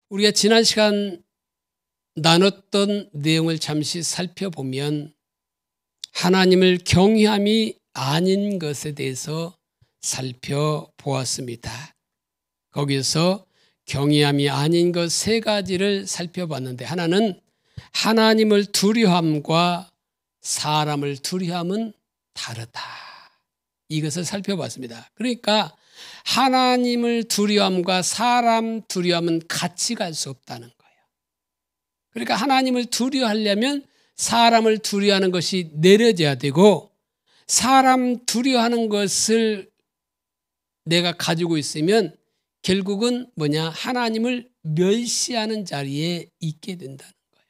우리가 지난 시간 나눴던 내용을 잠시 살펴보면 하나님을 경외함이 아닌 것에 대해서 살펴보았습니다. 거기서 경외함이 아닌 것 세 가지를 살펴봤는데, 하나는 하나님을 두려함과 사람을 두려함은 다르다. 이것을 살펴봤습니다. 그러니까 하나님을 두려함과 사람 두려함은 같이 갈 수 없다는 거예요. 그러니까 하나님을 두려워하려면 사람을 두려워하는 것이 내려져야 되고, 사람 두려워하는 것을 내가 가지고 있으면 결국은 하나님을 멸시하는 자리에 있게 된다는 거예요.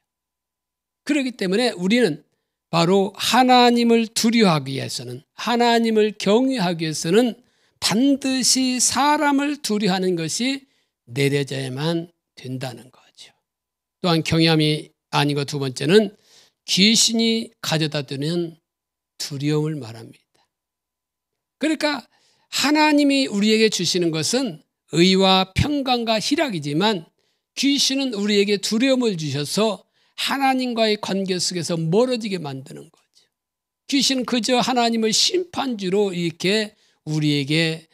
그렇기 때문에 우리는 바로 하나님을 두려워하기 위해서는, 하나님을 경외하기 위해서는 반드시 사람을 두려워하는 것이 내려져야만 된다는 거죠. 또한 경외함이 아닌 것 두 번째는 귀신이 가져다 드는 두려움을 말합니다. 그러니까 하나님이 우리에게 주시는 것은 의와 평강과 희락이지만, 귀신은 우리에게 두려움을 주셔서 하나님과의 관계 속에서 멀어지게 만드는 거죠. 귀신은 그저 하나님을 심판주로 이렇게 우리에게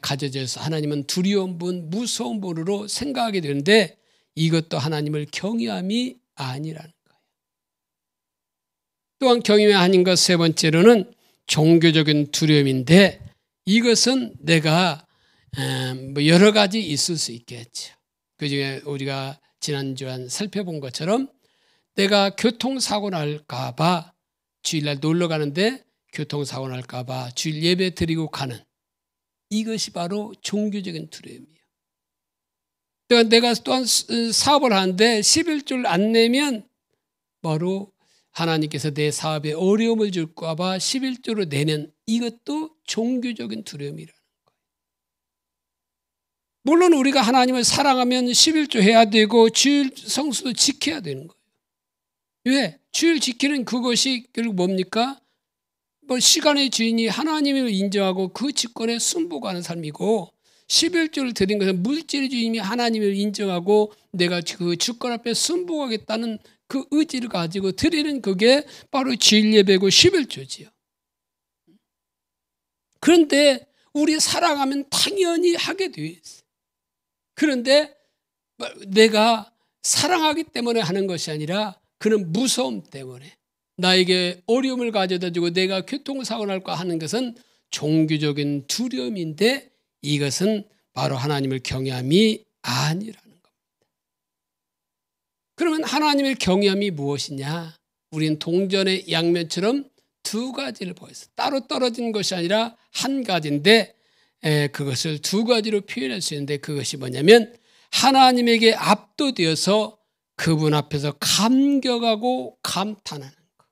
가져져서 하나님은 두려운 분, 무서운 분으로 생각하게 되는데, 이것도 하나님을 경외함이 아니라는 거예요. 또한 경외함이 아닌 것 세 번째로는 종교적인 두려움인데, 이것은 내가 여러 가지 있을 수 있겠죠. 그중에 우리가 지난주에 살펴본 것처럼 내가 교통사고 날까 봐, 주일날 놀러 가는데 교통사고 날까 봐 주일 예배 드리고 가는, 이것이 바로 종교적인 두려움이에요. 내가 또한 사업을 하는데 11조를 안 내면 바로 하나님께서 내 사업에 어려움을 줄까 봐 11조를 내는, 이것도 종교적인 두려움이라는 거예요. 물론 우리가 하나님을 사랑하면 11조 해야 되고 주일 성수도 지켜야 되는 거예요. 왜? 주일 지키는 그것이 결국 뭡니까? 시간의 주인이 하나님을 인정하고 그 직권에 순복하는 삶이고, 11조를 드린 것은 물질의 주인이 하나님을 인정하고 내가 그 주권 앞에 순복하겠다는 그 의지를 가지고 드리는, 그게 바로 주일 예배고 11조지요. 그런데 우리 사랑하면 당연히 하게 돼 있어요. 그런데 내가 사랑하기 때문에 하는 것이 아니라 그는 무서움 때문에, 나에게 어려움을 가져다 주고 내가 교통사고 날까 하는 것은 종교적인 두려움인데, 이것은 바로 하나님을 경외함이 아니라는 겁니다. 그러면 하나님을 경외함이 무엇이냐? 우리는 동전의 양면처럼 두 가지를 보였어요. 따로 떨어진 것이 아니라 한 가지인데, 그것을 두 가지로 표현할 수 있는데, 그것이 뭐냐면 하나님에게 압도되어서 그분 앞에서 감격하고 감탄하는 것.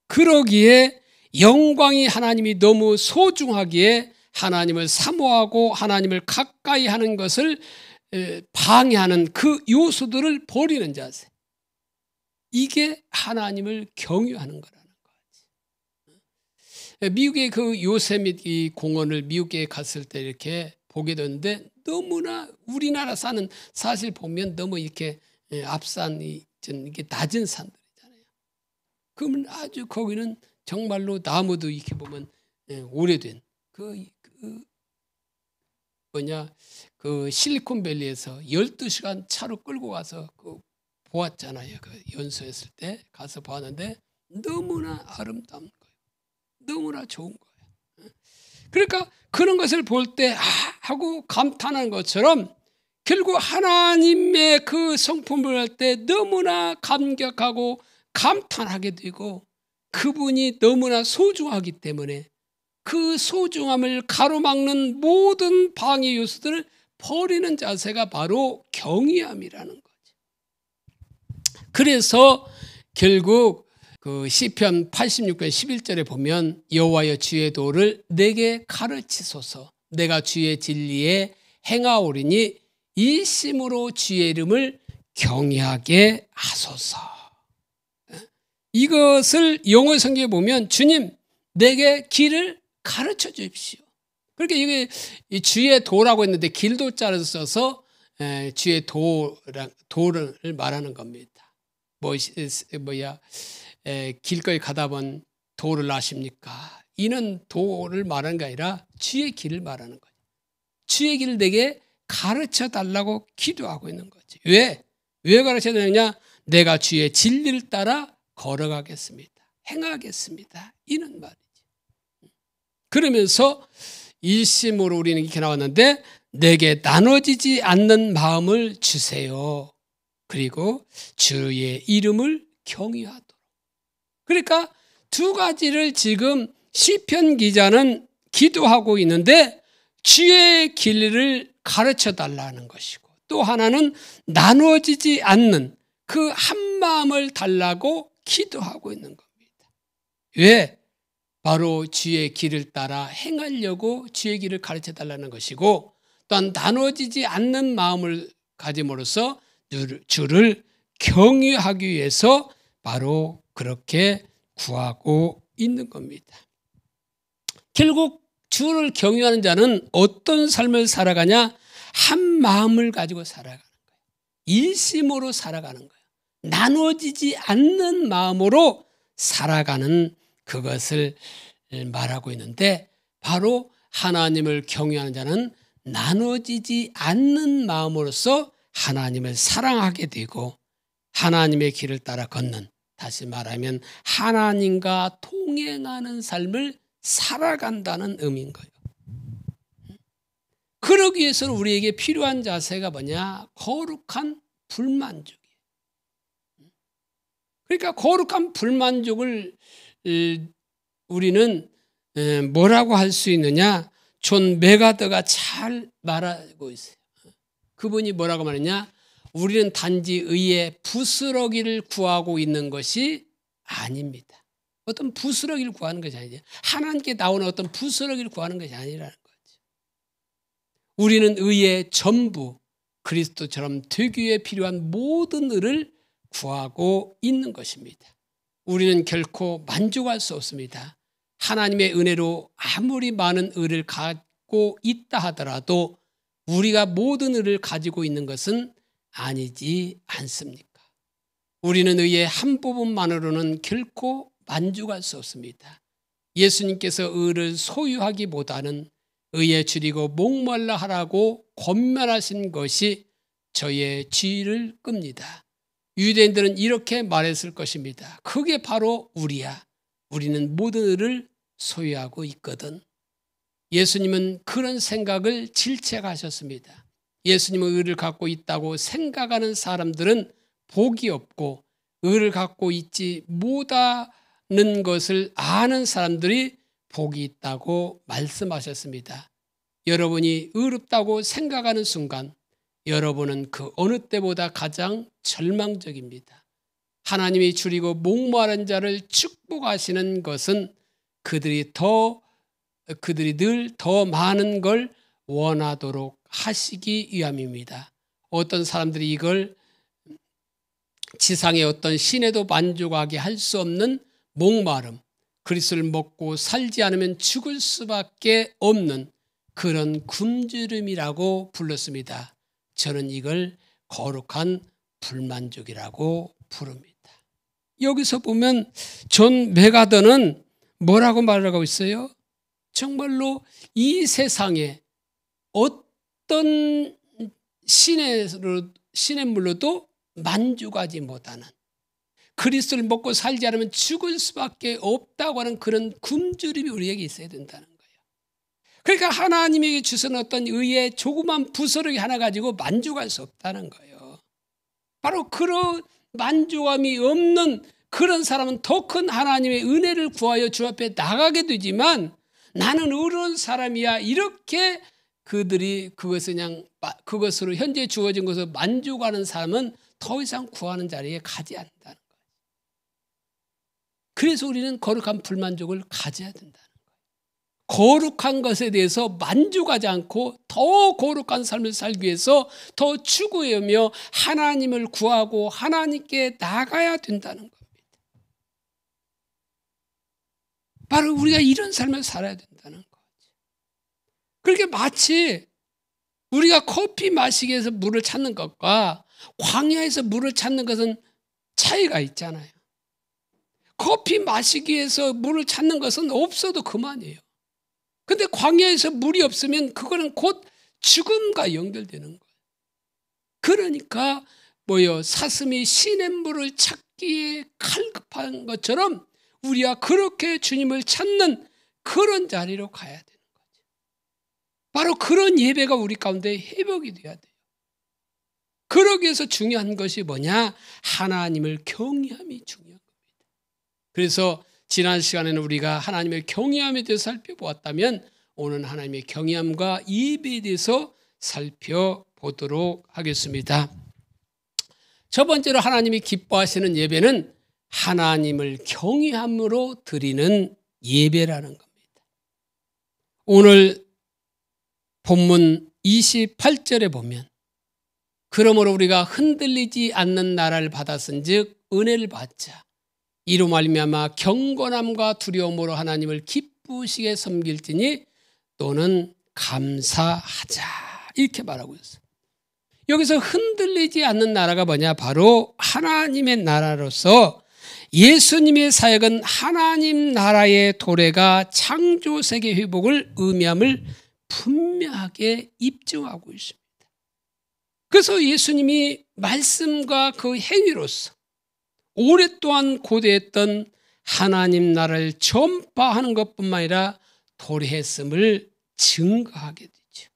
그러기에 영광이 하나님이 너무 소중하기에 하나님을 사모하고 하나님을 가까이 하는 것을 방해하는 그 요소들을 버리는 자세. 이게 하나님을 경외하는 거라는 거지. 미국의 그 요세미티 공원을 미국에 갔을 때 이렇게 보게 되는데, 너무나 우리나라 산은 사실 보면 너무 이렇게 앞산이 이게 낮은 산들이잖아요. 그러면 아주 거기는 정말로 나무도 이렇게 보면 오래된 그 실리콘밸리에서 12시간 차로 끌고 가서 보았잖아요. 그 연수했을 때 가서 보았는데 너무나 아름다운 거예요. 너무나 좋은 거예요. 그러니까 그런 것을 볼 때 하고 감탄하는 것처럼, 결국 하나님의 그 성품을 할 때 너무나 감격하고 감탄하게 되고, 그분이 너무나 소중하기 때문에 그 소중함을 가로막는 모든 방해 요소들을 버리는 자세가 바로 경외함이라는 거죠. 그래서 결국 그 시편 86편 11절에 보면, 여호와여 주의 도를 내게 가르치소서, 내가 주의 진리에 행하오리니 일심으로 주의 이름을 경외하게 하소서. 이것을 영어 성경에 보면 주님 내게 길을 가르쳐 주십시오. 그렇게 이게 주의 도라고 했는데 길도자를 써서 주의 도를 말하는 겁니다. 길거리 가다 본 도를 아십니까? 이는 도를 말하는 게 아니라 주의 길을 말하는 거죠. 주의 길을 내게 가르쳐 달라고 기도하고 있는 거지. 왜 가르쳐 달느냐? 내가 주의 진리를 따라 걸어가겠습니다. 행하겠습니다. 이는 말이지. 그러면서 일심으로 우리는 이렇게 나왔는데 내게 나눠지지 않는 마음을 주세요. 그리고 주의 이름을 경외하도록. 그러니까 두 가지를 지금 시편 기자는 기도하고 있는데 주의 길을 가르쳐 달라는 것이고 또 하나는 나눠지지 않는 그 한 마음을 달라고 기도하고 있는 겁니다. 왜? 바로 주의 길을 따라 행하려고 주의 길을 가르쳐 달라는 것이고 또한 나눠지지 않는 마음을 가짐으로써 주를 경외하기 위해서 바로 그렇게 구하고 있는 겁니다. 결국 주를 경외하는 자는 어떤 삶을 살아가냐? 한 마음을 가지고 살아가는 거예요. 일심으로 살아가는 거예요. 나눠지지 않는 마음으로 살아가는 그것을 말하고 있는데 바로 하나님을 경외하는 자는 나눠지지 않는 마음으로서 하나님을 사랑하게 되고 하나님의 길을 따라 걷는, 다시 말하면 하나님과 동행하는 삶을 살아간다는 의미인 거예요. 그러기 위해서는 우리에게 필요한 자세가 뭐냐? 거룩한 불만족이에요. 그러니까 거룩한 불만족을 우리는 뭐라고 할 수 있느냐? 존 메가더가 잘 말하고 있어요. 그분이 뭐라고 말했냐? 우리는 단지 의의 부스러기를 구하고 있는 것이 아닙니다. 어떤 부스러기를 구하는 것이 아니죠. 하나님께 나오는 어떤 부스러기를 구하는 것이 아니라는 거죠. 우리는 의의 전부, 그리스도처럼 되기 위해 필요한 모든 의를 구하고 있는 것입니다. 우리는 결코 만족할 수 없습니다. 하나님의 은혜로 아무리 많은 의를 갖고 있다 하더라도 우리가 모든 의를 가지고 있는 것은 아니지 않습니까? 우리는 의의 한 부분만으로는 결코 만족할 수 없습니다. 예수님께서 의를 소유하기보다는 의에 줄이고 목말라 하라고 권면하신 것이 저의 지위를 끕니다. 유대인들은 이렇게 말했을 것입니다. 그게 바로 우리야. 우리는 모든 의를 소유하고 있거든. 예수님은 그런 생각을 질책하셨습니다. 예수님은 의를 갖고 있다고 생각하는 사람들은 복이 없고 의를 갖고 있지 못하는 것을 아는 사람들이 복이 있다고 말씀하셨습니다. 여러분이 의롭다고 생각하는 순간 여러분은 그 어느 때보다 가장 절망적입니다. 하나님이 줄이고 목마른 자를 축복하시는 것은 그들이 늘 더 많은 걸 원하도록 하시기 위함입니다. 어떤 사람들이 이걸 지상의 어떤 신에도 만족하게 할 수 없는 목마름, 그리스도를 먹고 살지 않으면 죽을 수밖에 없는 그런 굶주림이라고 불렀습니다. 저는 이걸 거룩한 불만족이라고 부릅니다. 여기서 보면 존 메가더는 뭐라고 말하고 있어요? 정말로 이 세상에 어떤 시냇물로도 만족하지 못하는, 그리스도를 먹고 살지 않으면 죽을 수밖에 없다고 하는 그런 굶주림이 우리에게 있어야 된다는 거예요. 그러니까 하나님에게 주신 어떤 의의 조그만 부스러기 하나 가지고 만족할 수 없다는 거예요. 바로 그런 만족함이 없는 그런 사람은 더 큰 하나님의 은혜를 구하여 주 앞에 나가게 되지만 나는 의로운 사람이야, 이렇게 그들이 그것으로 현재 주어진 것으로 만족하는 사람은 더 이상 구하는 자리에 가지 않는다는 거예요. 그래서 우리는 거룩한 불만족을 가져야 된다는 거예요. 거룩한 것에 대해서 만족하지 않고 더 거룩한 삶을 살기 위해서 더 추구하며 하나님을 구하고 하나님께 나가야 된다는 겁니다. 바로 우리가 이런 삶을 살아야 된다는 거죠. 그렇게 마치 우리가 커피 마시기 위해서 물을 찾는 것과 광야에서 물을 찾는 것은 차이가 있잖아요. 커피 마시기 위해서 물을 찾는 것은 없어도 그만이에요. 근데 광야에서 물이 없으면 그거는 곧 죽음과 연결되는 거예요. 그러니까 사슴이 시냇물을 찾기에 칼급한 것처럼 우리가 그렇게 주님을 찾는 그런 자리로 가야 되는 거죠. 바로 그런 예배가 우리 가운데 회복이 돼야 돼요. 그러기 위해서 중요한 것이 뭐냐? 하나님을 경외함이 중요한 겁니다. 그래서 지난 시간에는 우리가 하나님의 경외함에 대해서 살펴보았다면 오늘 하나님의 경외함과 예배에 대해서 살펴보도록 하겠습니다. 첫 번째로 하나님이 기뻐하시는 예배는 하나님을 경외함으로 드리는 예배라는 겁니다. 오늘 본문 28절에 보면 그러므로 우리가 흔들리지 않는 나라를 받았은즉 은혜를 받자. 이로 말미암아 경건함과 두려움으로 하나님을 기쁘시게 섬길지니 또는 감사하자. 이렇게 말하고 있어요. 여기서 흔들리지 않는 나라가 뭐냐? 바로 하나님의 나라로서 예수님의 사역은 하나님 나라의 도래가 창조세계 회복을 의미함을 분명하게 입증하고 있습니다. 그래서 예수님이 말씀과 그 행위로서 오랫동안 고대했던 하나님 나라를 전파하는 것뿐만 아니라 도래했음을 증거하게 되죠.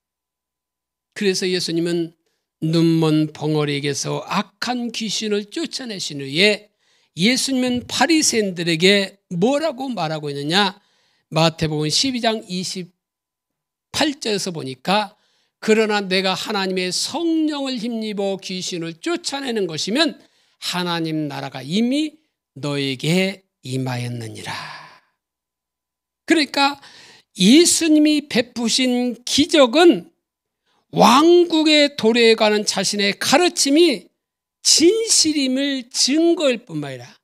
그래서 예수님은 눈먼 벙어리에게서 악한 귀신을 쫓아내신 후에 예수님은 바리새인들에게 뭐라고 말하고 있느냐? 마태복음 12장 28절에서 보니까 그러나 내가 하나님의 성령을 힘입어 귀신을 쫓아내는 것이면 하나님 나라가 이미 너에게 임하였느니라. 그러니까 예수님이 베푸신 기적은 왕국의 도래에 관한 자신의 가르침이 진실임을 증거일 뿐만 아니라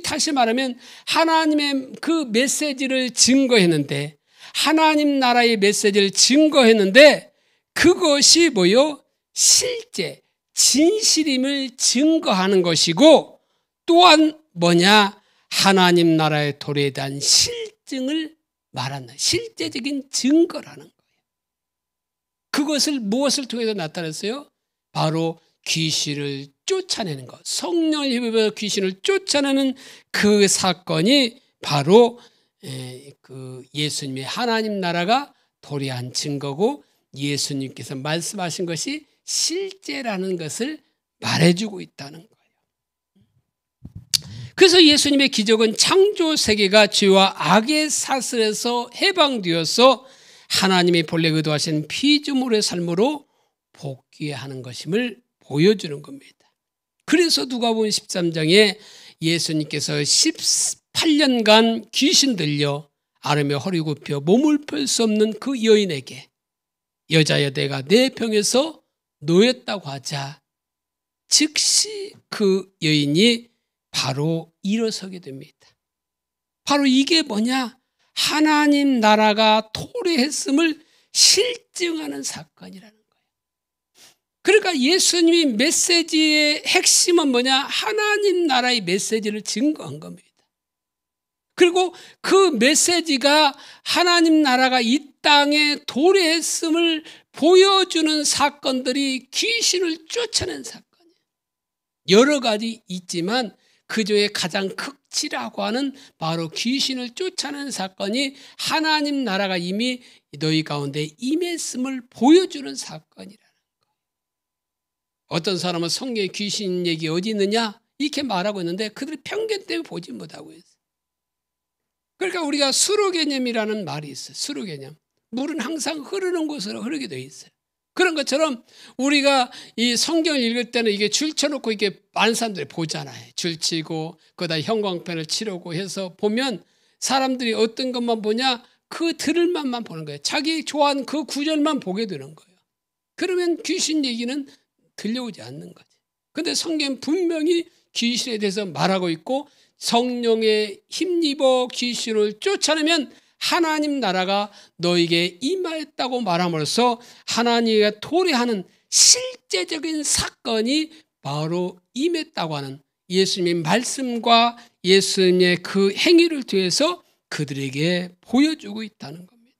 다시 말하면 하나님의 그 메시지를 증거했는데 하나님 나라의 메시지를 증거했는데 그것이 실제 진실임을 증거하는 것이고 또한 뭐냐? 하나님 나라의 도래에 대한 실증을 말하는 실제적인 증거라는 거예요. 그것을 무엇을 통해서 나타냈어요? 바로 귀신을 쫓아내는 것, 성령을 힘입어 귀신을 쫓아내는 그 사건이 바로 그 예수님의 하나님 나라가 도래한 증거고 예수님께서 말씀하신 것이 실제라는 것을 말해주고 있다는 거예요. 그래서 예수님의 기적은 창조 세계가 죄와 악의 사슬에서 해방되어서 하나님이 본래 의도하신 피조물의 삶으로 복귀하는 것임을 보여주는 겁니다. 그래서 누가복음 13장에 예수님께서 18년간 귀신 들려 앓으며 허리 굽혀 몸을 펼 수 없는 그 여인에게 여자여 내가 내 병에서 놓였다고 하자 즉시 그 여인이 바로 일어서게 됩니다. 바로 이게 뭐냐? 하나님 나라가 도래했음을 실증하는 사건이라는 거예요. 그러니까 예수님이 메시지의 핵심은 뭐냐? 하나님 나라의 메시지를 증거한 겁니다. 그리고 그 메시지가 하나님 나라가 이 땅에 도래했음을 보여주는 사건들이 귀신을 쫓아낸 사건이에요. 여러 가지 있지만 그중에 가장 극치라고 하는 바로 귀신을 쫓아낸 사건이 하나님 나라가 이미 너희 가운데 임했음을 보여주는 사건이라는 거예요. 어떤 사람은 성경에 귀신 얘기 어디 있느냐 이렇게 말하고 있는데 그들이 편견 때문에 보지 못하고 있어요. 그러니까 우리가 수로 개념이라는 말이 있어요. 수로 개념. 물은 항상 흐르는 곳으로 흐르게 되어 있어요. 그런 것처럼 우리가 이 성경을 읽을 때는 이게 줄 쳐놓고 이게 많은 사람들이 보잖아요. 줄 치고 거기다 형광펜을 치려고 해서 보면 사람들이 어떤 것만 보냐? 그 들을만만 보는 거예요. 자기 좋아하는 그 구절만 보게 되는 거예요. 그러면 귀신 얘기는 들려오지 않는 거죠. 그런데 성경은 분명히 귀신에 대해서 말하고 있고 성령에 힘입어 귀신을 쫓아내면 하나님 나라가 너에게 임하였다고 말함으로써 하나님의 도래하는 실제적인 사건이 바로 임했다고 하는 예수님의 말씀과 예수님의 그 행위를 통해서 그들에게 보여주고 있다는 겁니다.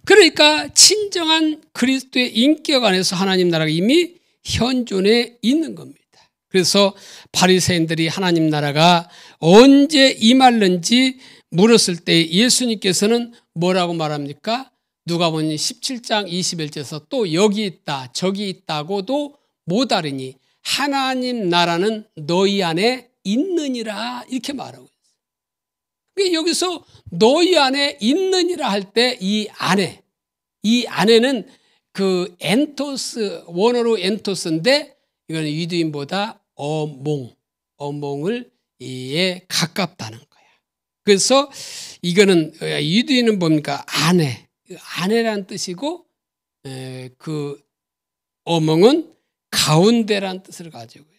그러니까 진정한 그리스도의 인격 안에서 하나님 나라가 이미 현존해 있는 겁니다. 그래서 바리새인들이 하나님 나라가 언제 임할는지 물었을 때 예수님께서는 뭐라고 말합니까? 누가복음 17장 21절에서 또 여기 있다 저기 있다고도 못하리니 하나님 나라는 너희 안에 있느니라 이렇게 말하고 있어요. 여기서 너희 안에 있느니라 할 때 이 안에는 그 엔토스, 원어로 엔토스인데 이거는 유대인보다 어몽을 에 가깝다는 거야. 그래서 이거는 유대인은 뭡니까? 아내라는 뜻이고 그 어몽은 가운데라는 뜻을 가지고 있어요.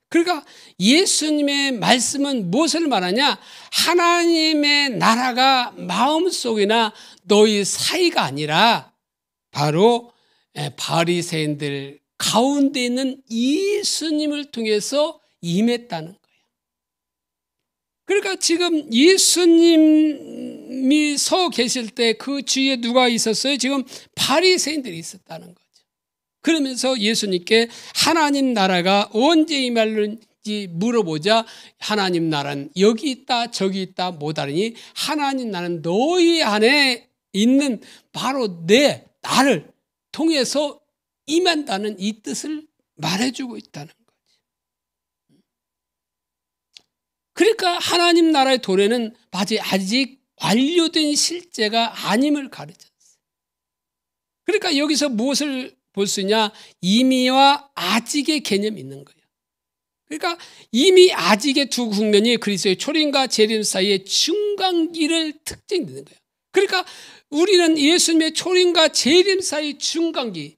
그러니까 예수님의 말씀은 무엇을 말하냐? 하나님의 나라가 마음속이나 너희 사이가 아니라 바로 바리새인들 가운데 있는 예수님을 통해서 임했다는 거예요. 그러니까 지금 예수님이 서 계실 때 그 주위에 누가 있었어요? 지금 바리새인들이 있었다는 거죠. 그러면서 예수님께 하나님 나라가 언제 임할는지 물어보자 하나님 나라는 여기 있다 저기 있다 못하리니 하나님 나라는 너희 안에 있는 바로 나를 통해서 임한다는 이 뜻을 말해주고 있다는 거죠. 그러니까 하나님 나라의 도래는 아직 완료된 실제가 아님을 가르쳤어요. 그러니까 여기서 무엇을 볼 수 있냐? 이미와 아직의 개념이 있는 거예요. 그러니까 이미 아직의 두 국면이 그리스도의 초림과 재림 사이의 중간기를 특징되는 거예요. 그러니까 우리는 예수님의 초림과 재림 사이 중간기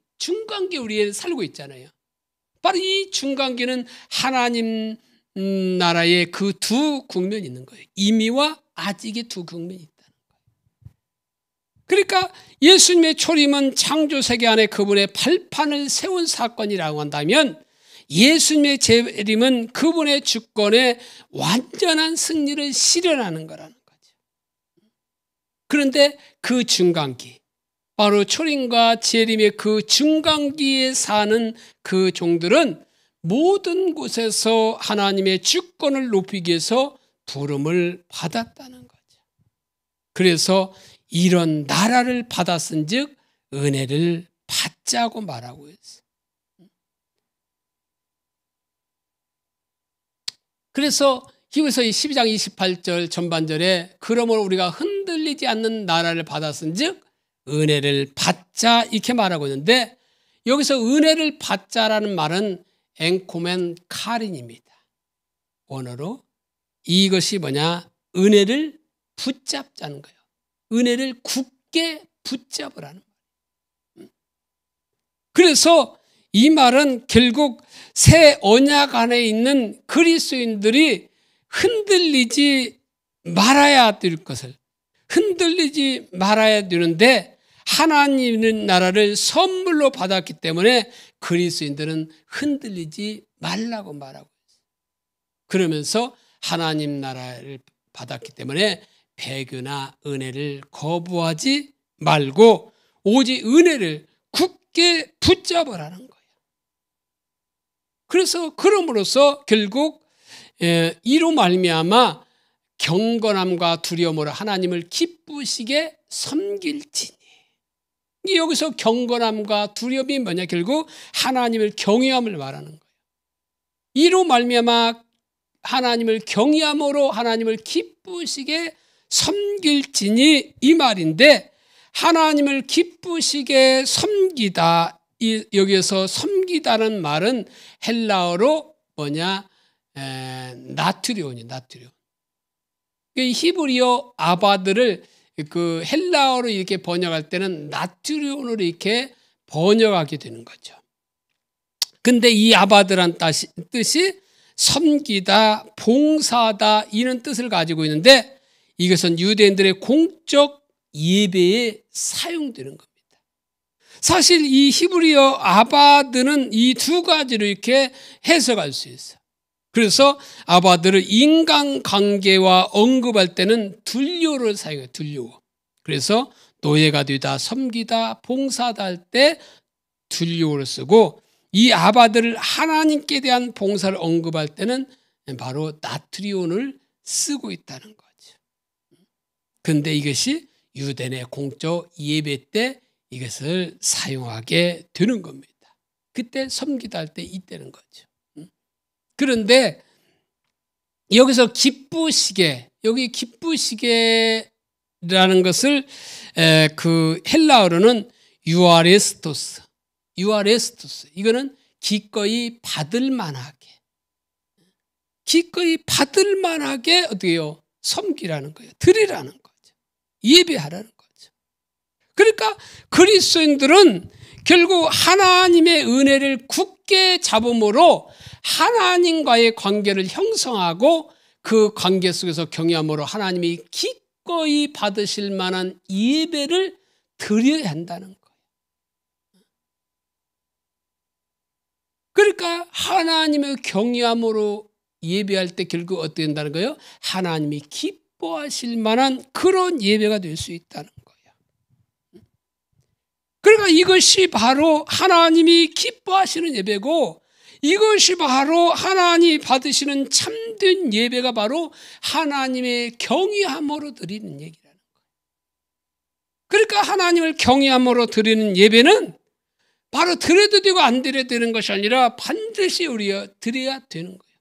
우리에 살고 있잖아요. 바로 이 중간기는 하나님 나라의 그 두 국면이 있는 거예요. 이미와 아직의 두 국면이 있다는 거예요. 그러니까 예수님의 초림은 창조세계 안에 그분의 발판을 세운 사건이라고 한다면 예수님의 재림은 그분의 주권의 완전한 승리를 실현하는 거라는 거죠. 그런데 그 중간기, 바로 초림과 재림의 그 중간기에 사는 그 종들은 모든 곳에서 하나님의 주권을 높이기 위해서 부름을 받았다는 거죠. 그래서 이런 나라를 받았은 즉 은혜를 받자고 말하고 있어요. 그래서 히브리서 12장 28절 전반절에 그러므로 우리가 흔들리지 않는 나라를 받았은 즉 은혜를 받자 이렇게 말하고 있는데 여기서 은혜를 받자라는 말은 앵코멘 카린입니다. 원어로 이것이 뭐냐? 은혜를 붙잡자는 거예요. 은혜를 굳게 붙잡으라는 거예요. 그래서 이 말은 결국 새 언약 안에 있는 그리스도인들이 흔들리지 말아야 될 것을 흔들리지 말아야 되는데 하나님의 나라를 선물로 받았기 때문에 그리스도인들은 흔들리지 말라고 말하고 있어요. 그러면서 하나님 나라를 받았기 때문에 배교나 은혜를 거부하지 말고 오직 은혜를 굳게 붙잡으라는 거예요. 그래서 그럼으로써 결국 이로 말미암아 경건함과 두려움으로 하나님을 기쁘시게 섬길지니. 여기서 경건함과 두려움이 뭐냐? 결국 하나님을 경외함을 말하는 거예요. 이로 말미암아 하나님을 경외함으로 하나님을 기쁘시게 섬길지니 이 말인데 하나님을 기쁘시게 섬기다 여기에서 섬기다는 말은 헬라어로 뭐냐? 나트리온이 나트리온. 히브리어 아바드를 그 헬라어로 이렇게 번역할 때는 나트리온으로 이렇게 번역하게 되는 거죠. 근데 이 아바드란 뜻이 섬기다, 봉사하다 이런 뜻을 가지고 있는데 이것은 유대인들의 공적 예배에 사용되는 겁니다. 사실 이 히브리어 아바드는 이 두 가지로 이렇게 해석할 수 있어요. 그래서 아바드를 인간관계와 언급할 때는 둘료를 사용해요. 둘료. 그래서 노예가 되다, 섬기다, 봉사다 할 때 둘료를 쓰고, 이 아바드를 하나님께 대한 봉사를 언급할 때는 바로 나트리온을 쓰고 있다는 거죠. 그런데 이것이 유대인의 공적 예배 때 이것을 사용하게 되는 겁니다. 그때 섬기다 할 때 이때는 거죠. 그런데 여기서 기쁘시게, 여기 기쁘시게라는 것을 그 헬라어로는 유아레스토스, 이거는 기꺼이 받을 만하게, 기꺼이 받을 만하게 어떻게 해요? 섬기라는 거예요. 드리라는 거죠. 예배하라는 거죠. 그러니까 그리스도인들은 결국 하나님의 은혜를 굳게 잡음으로 하나님과의 관계를 형성하고 그 관계 속에서 경외함으로 하나님이 기꺼이 받으실 만한 예배를 드려야 한다는 거예요. 그러니까 하나님의 경외함으로 예배할 때 결국 어떻게 된다는 거예요? 하나님이 기뻐하실 만한 그런 예배가 될 수 있다는 거예요. 그러니까 이것이 바로 하나님이 기뻐하시는 예배고, 이것이 바로 하나님이 받으시는 참된 예배가 바로 하나님의 경외함으로 드리는 얘기라는 거예요. 그러니까 하나님을 경외함으로 드리는 예배는 바로 드려도 되고 안 드려도 되는 것이 아니라 반드시 우리가 드려야 되는 거예요.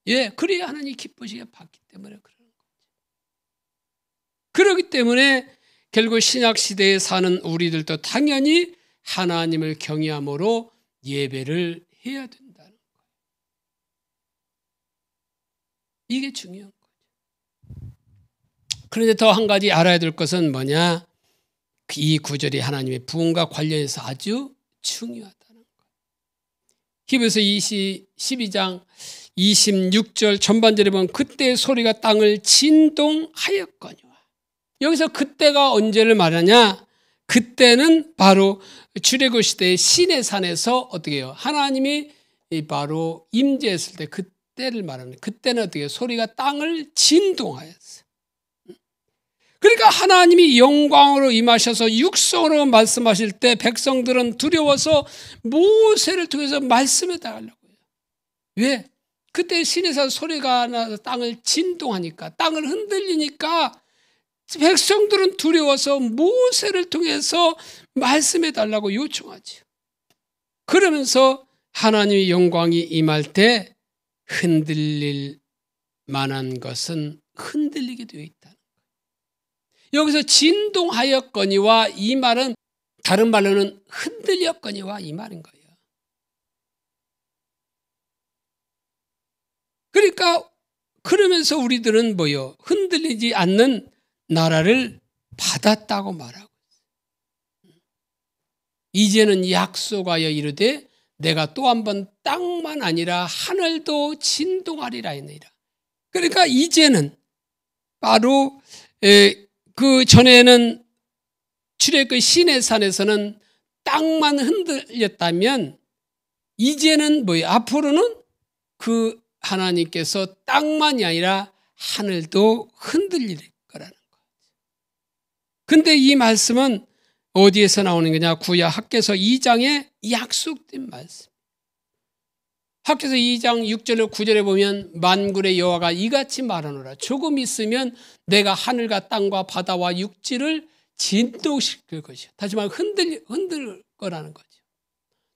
예, 그래야 하나님이 기쁘시게 받기 때문에 그러는 거죠. 그렇기 때문에 결국 신약 시대에 사는 우리들도 당연히 하나님을 경외함으로 예배를 해야 된다는 거예요. 이게 중요한 거죠. 그런데 더 한 가지 알아야 될 것은 뭐냐? 이 구절이 하나님의 부흥과 관련해서 아주 중요하다는 거예요. 히브리서 12장 26절 전반절에 보면 그때 소리가 땅을 진동하였거니와. 여기서 그때가 언제를 말하냐? 그때는 바로 출애굽 시대의 시내산에서 어떻게 해요? 하나님이 바로 임재했을 때 그때를 말하는, 그때는 어떻게 해요? 소리가 땅을 진동하였어요. 그러니까 하나님이 영광으로 임하셔서 육성으로 말씀하실 때 백성들은 두려워서 모세를 통해서 말씀해 달라고요. 왜? 그때 시내산 소리가 나서 땅을 진동하니까, 땅을 흔들리니까 백성들은 두려워서 모세를 통해서 말씀해 달라고 요청하죠. 그러면서 하나님의 영광이 임할 때 흔들릴 만한 것은 흔들리게 되어 있다는 거예요. 여기서 진동하였거니와 이 말은 다른 말로는 흔들렸거니와 이 말인 거예요. 그러니까 그러면서 우리들은 뭐요? 흔들리지 않는 나라를 받았다고 말하고 있어요. 이제는 약속하여 이르되 내가 또 한 번 땅만 아니라 하늘도 진동하리라 했느니라. 그러니까 이제는 바로 그 전에는 출애굽 시내산에서는 땅만 흔들렸다면 이제는 뭐예요? 앞으로는 그 하나님께서 땅만이 아니라 하늘도 흔들릴 거라는 거예요. 근데 이 말씀은 어디에서 나오는 거냐? 구약 학개서 2장에 약속된 말씀. 학개서 2장 6절로 9절에 보면 만군의 여호와가 이같이 말하노라. 조금 있으면 내가 하늘과 땅과 바다와 육지를 진동시킬 것이요. 다시 말해 흔들 거라는 거죠.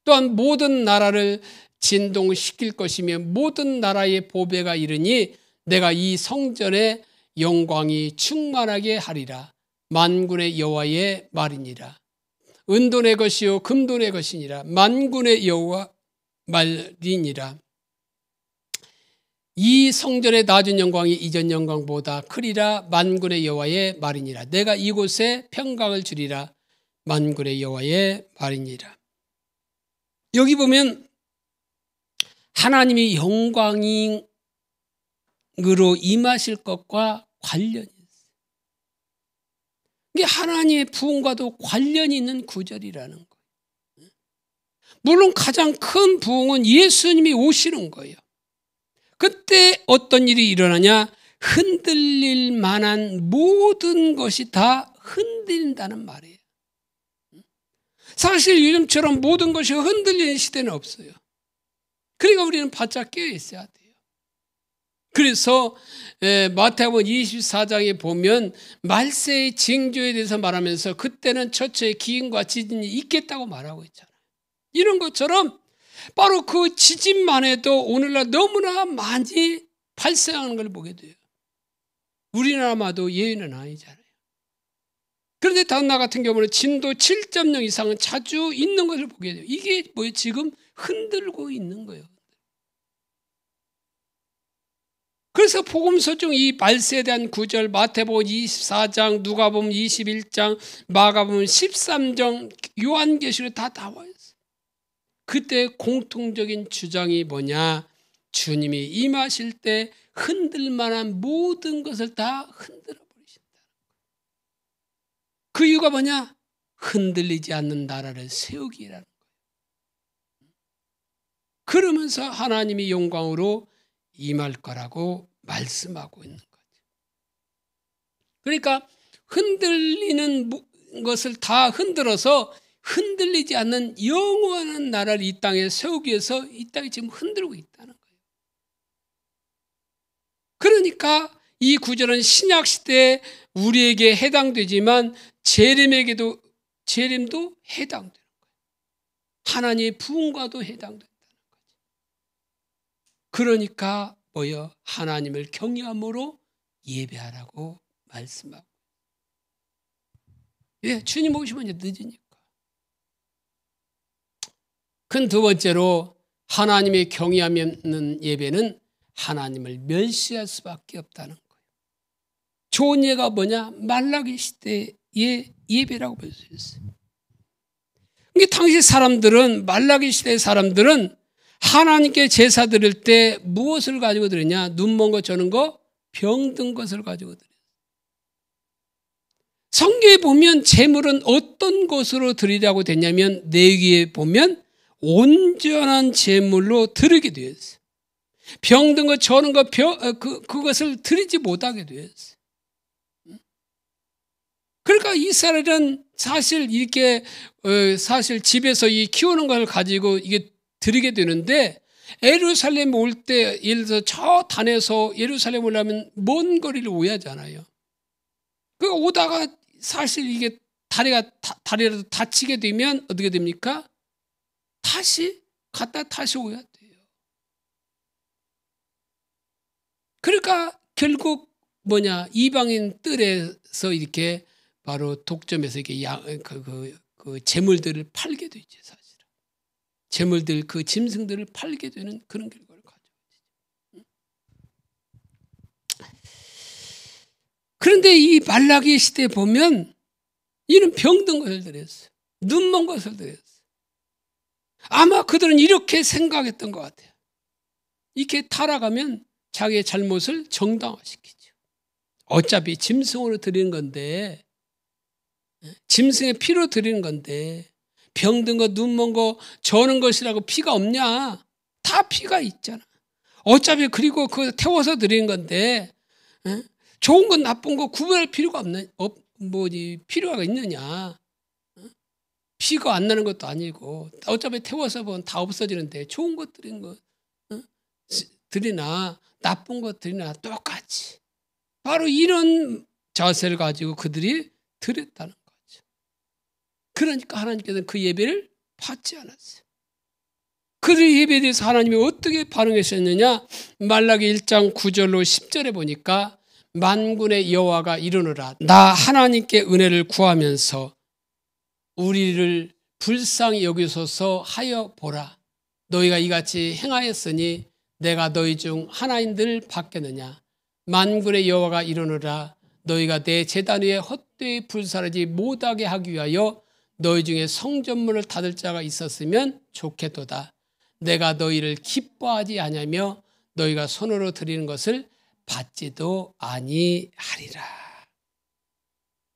또한 모든 나라를 진동시킬 것이며 모든 나라의 보배가 이르니 내가 이 성전의 영광이 충만하게 하리라. 만군의 여호와의 말이니라. 은도 내 것이요 금도 내 것이니라. 만군의 여호와 말이니라. 이 성전의 낮은 영광이 이전 영광보다 크리라. 만군의 여호와의 말이니라. 내가 이곳에 평강을 주리라. 만군의 여호와의 말이니라. 여기 보면 하나님이 영광으로 임하실 것과 관련이 있어요. 이게 하나님의 부흥과도 관련이 있는 구절이라는 거예요. 물론 가장 큰 부흥은 예수님이 오시는 거예요. 그때 어떤 일이 일어나냐? 흔들릴 만한 모든 것이 다 흔들린다는 말이에요. 사실 요즘처럼 모든 것이 흔들리는 시대는 없어요. 그러니까 우리는 바짝 깨어 있어야 돼요. 그래서 마태복음 24장에 보면 말세의 징조에 대해서 말하면서 그때는 처처의 기인과 지진이 있겠다고 말하고 있잖아요. 이런 것처럼 바로 그 지진만 해도 오늘날 너무나 많이 발생하는 걸 보게 돼요. 우리나라마도 예외는 아니잖아요. 그런데 다나 같은 경우는 진도 7.0 이상은 자주 있는 것을 보게 돼요. 이게 뭐예요? 지금 흔들고 있는 거예요. 그래서 복음서 중 이 말세에 대한 구절 마태복음 24장, 누가복음 21장, 마가복음 13장, 요한계시록 다 나와 있어요. 그때 공통적인 주장이 뭐냐? 주님이 임하실 때 흔들 만한 모든 것을 다 흔들어 버리신다. 그 이유가 뭐냐? 흔들리지 않는 나라를 세우기라는 거예요. 그러면서 하나님이 영광으로 임할 거라고 말씀하고 있는 거죠. 그러니까 흔들리는 것을 다 흔들어서 흔들리지 않는 영원한 나라를 이 땅에 세우기 위해서 이 땅이 지금 흔들고 있다는 거예요. 그러니까 이 구절은 신약 시대에 우리에게 해당되지만 재림도 해당되는 거예요. 하나님의 부흥과도 해당된다는 거죠. 그러니까 뭐요? 하나님을 경외함으로 예배하라고 말씀하고. 예, 주님 오시면 이제 늦으니까. 큰 두 번째로 하나님의 경외하는 예배는 하나님을 멸시할 수밖에 없다는 거예요. 좋은 예가 뭐냐? 말라기 시대의 예배라고 볼 수 있어요. 그러니까 당시 사람들은, 말라기 시대의 사람들은 하나님께 제사 드릴 때 무엇을 가지고 드리냐? 눈먼 거, 저는 거, 병든 것을 가지고 드려요. 성경에 보면 제물은 어떤 것으로 드리라고 됐냐면 레위기에 보면 온전한 제물로 드리게 되었어요. 병든 것, 저는 것, 그것을 드리지 못하게 되었어요. 그러니까 이스라엘은 사실 이렇게 사실 집에서 이 키우는 걸 가지고 이게 드리게 되는데 예루살렘 올 때 예를 들어서 저 단에서 예루살렘 오려면 먼 거리를 오야 하잖아요. 그 오다가 사실 이게 다리라도 다치게 되면 어떻게 됩니까? 다시 오야 돼요. 그러니까 결국 뭐냐, 이방인 뜰에서 이렇게 바로 독점해서 이렇게 그 재물들을 팔게 되죠, 사실은. 재물들, 그 짐승들을 팔게 되는 그런 결과를 가져오죠. 그런데 이 말라기 시대에 보면 이는 병든 것을 드렸어요. 눈먼 것을 드렸어요. 아마 그들은 이렇게 생각했던 것 같아요. 이렇게 타락하면 자기의 잘못을 정당화시키죠. 어차피 짐승으로 드리는 건데, 짐승의 피로 드리는 건데, 병든 거, 눈먼 거, 저는 것이라고 피가 없냐? 다 피가 있잖아. 어차피 그리고 그거 태워서 드리는 건데, 좋은 건 나쁜 거 구별할 필요가 필요가 있느냐? 피가 안 나는 것도 아니고 어차피 태워서 보면 다 없어지는데 좋은 것 드리는 거 드리나 나쁜 것 드리나 똑같이 바로 이런 자세를 가지고 그들이 드렸다는 거죠. 그러니까 하나님께서는 그 예배를 받지 않았어요. 그들의 예배에 대해서 하나님이 어떻게 반응하셨느냐? 말라기 1장 9절로 10절에 보니까 만군의 여호와가 이르노라, 나 하나님께 은혜를 구하면서 우리를 불쌍히 여기소서 하여 보라. 너희가 이같이 행하였으니 내가 너희 중 하나님들 받겠느냐? 만군의 여호와가 이르노라, 너희가 내 제단 위에 헛되이 불사르지 못하게 하기 위하여 너희 중에 성전문을 닫을 자가 있었으면 좋겠도다. 내가 너희를 기뻐하지 아니하며 너희가 손으로 드리는 것을 받지도 아니하리라.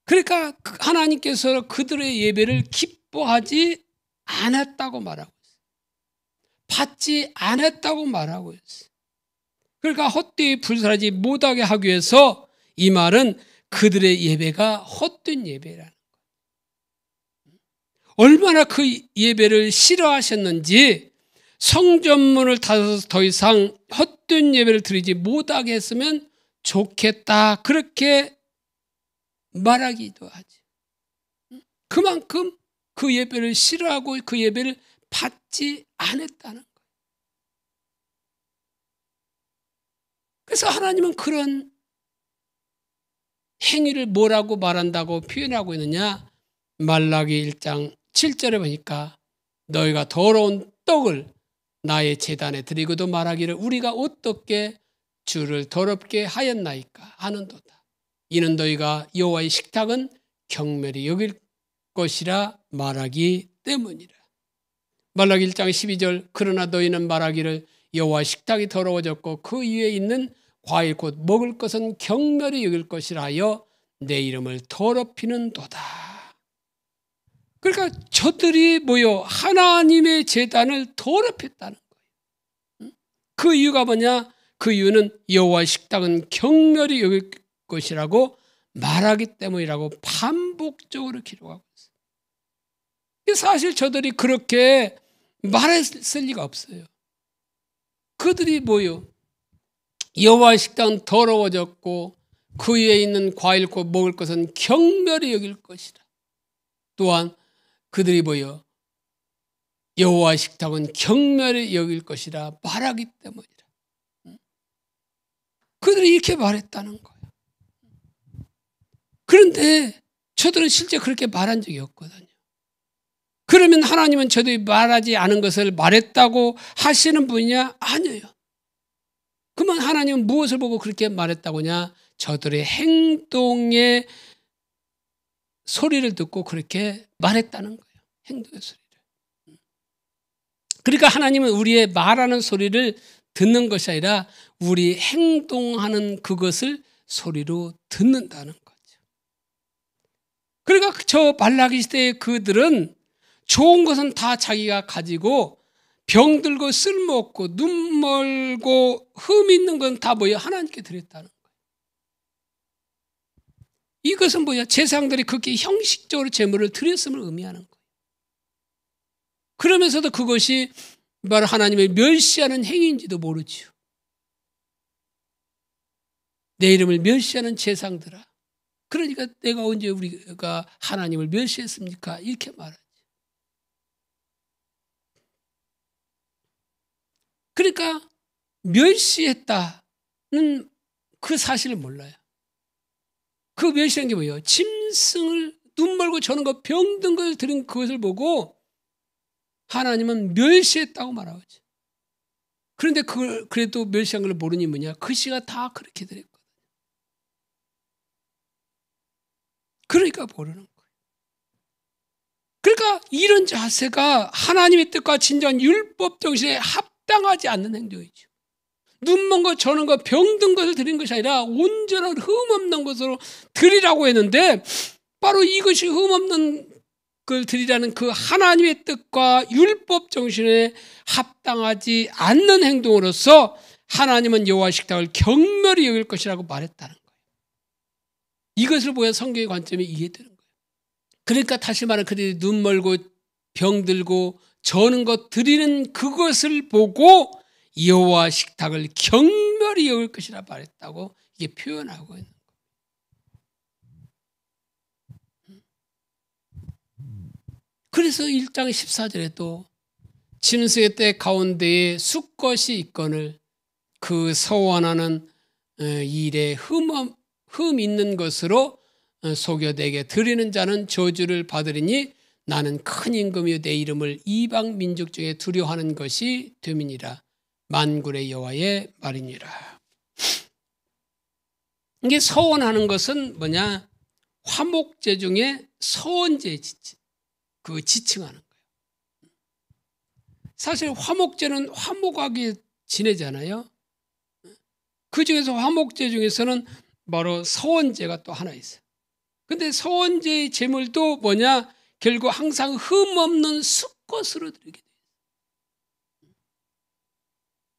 그러니까 하나님께서 그들의 예배를 기뻐하지 않았다고 말하고 있어요. 받지 않았다고 말하고 있어요. 그러니까 헛되이 불살하지 못하게 하기 위해서 이 말은 그들의 예배가 헛된 예배라는 거예요. 얼마나 그 예배를 싫어하셨는지 성전문을 닫아서 더 이상 헛된 예배를 드리지 못하게 했으면 좋겠다, 그렇게 말하기도 하지. 그만큼 그 예배를 싫어하고 그 예배를 받지 않았다는 거예요. 그래서 하나님은 그런 행위를 뭐라고 말한다고 표현하고 있느냐? 말라기 1장 7절에 보니까 너희가 더러운 떡을 나의 제단에 드리고도 말하기를 우리가 어떻게 주를 더럽게 하였나이까 하는도다. 이는 너희가 여호와의 식탁은 경멸히 여길 것이라 말하기 때문이라. 말라기 1장 12절 그러나 너희는 말하기를 여호와의 식탁이 더러워졌고 그 위에 있는 과일 곧 먹을 것은 경멸히 여길 것이라 하여 내 이름을 더럽히는도다. 그러니까 저들이 뭐요? 하나님의 제단을 더럽혔다는 거예요. 그 이유가 뭐냐? 그 이유는 여호와의 식탁은 경멸히 여길 것이라고 말하기 때문이라고 반복적으로 기록하고 있어요. 사실 저들이 그렇게 말했을 리가 없어요. 그들이 뭐요? 여호와의 식당은 더러워졌고 그 위에 있는 과일 곧 먹을 것은 경멸히 여길 것이다. 또한 그들이 뭐요? 여호와의 식탁은 경멸히 여길 것이라 말하기 때문이라. 그들이 이렇게 말했다는 거예요. 그런데 저들은 실제 그렇게 말한 적이 없거든요. 그러면 하나님은 저들이 말하지 않은 것을 말했다고 하시는 분이냐? 아니에요. 그러면 하나님은 무엇을 보고 그렇게 말했다고냐? 저들의 행동의 소리를 듣고 그렇게 말했다는 거예요. 행동의 소리를. 그러니까 하나님은 우리의 말하는 소리를 듣는 것이 아니라 우리 행동하는 그것을 소리로 듣는다는 거죠. 그러니까 저 말라기 시대의 그들은 좋은 것은 다 자기가 가지고 병들고 쓸모없고 눈 멀고 흠 있는 건 다 뭐예요? 하나님께 드렸다는 거예요. 이것은 뭐야? 제사장들이 그렇게 형식적으로 제물을 드렸음을 의미하는 거예요. 그러면서도 그것이 바로 하나님의 멸시하는 행위인지도 모르지요. 내 이름을 멸시하는 제사장들아. 그러니까 내가 언제 우리가 하나님을 멸시했습니까? 이렇게 말하지. 그러니까 멸시했다는 그 사실을 몰라요. 그 멸시한 게 뭐예요? 짐승을 눈 멀고 저는 거 병든 것을 들은 그것을 보고 하나님은 멸시했다고 말하죠. 그런데 그걸 그래도 멸시한 걸 모르니 뭐냐? 그 시가 다 그렇게 드렸거든요. 그러니까 모르는 거예요. 그러니까 이런 자세가 하나님의 뜻과 진정한 율법 정신에 합당하지 않는 행동이죠. 눈먼 것, 저는 것, 병든 것을 드린 것이 아니라 온전한 흠없는 것으로 드리라고 했는데 바로 이것이 흠없는 걸 드리라는 그 하나님의 뜻과 율법 정신에 합당하지 않는 행동으로서 하나님은 여호와 식탁을 경멸히 여길 것이라고 말했다는 거예요. 이것을 보여 성경의 관점이 이해되는 거예요. 그러니까 다시 말하면 그들이 눈 멀고 병들고 저는 것 드리는 그것을 보고 여호와 식탁을 경멸히 여길 것이라 말했다고 이게 표현하고 있는 거예요. 그래서 1장 14절에도 짐승의 때 가운데에 수컷이 있거늘 그 서원하는 일에 흠 있는 것으로 속여 내게 드리는 자는 저주를 받으리니 나는 큰 임금이요 내 이름을 이방 민족 중에 두려워하는 것이 됨이니라. 만군의 여호와의 말이니라. 이게 서원하는 것은 뭐냐? 화목제 중에 서원제 그 지칭하는 거예요. 사실 화목제는 화목하게 지내잖아요. 그 중에서 화목제 중에서는 바로 서원제가 또 하나 있어요. 근데 소원제의 제물도 뭐냐? 결국 항상 흠없는 수꽃으로 드리게 돼요.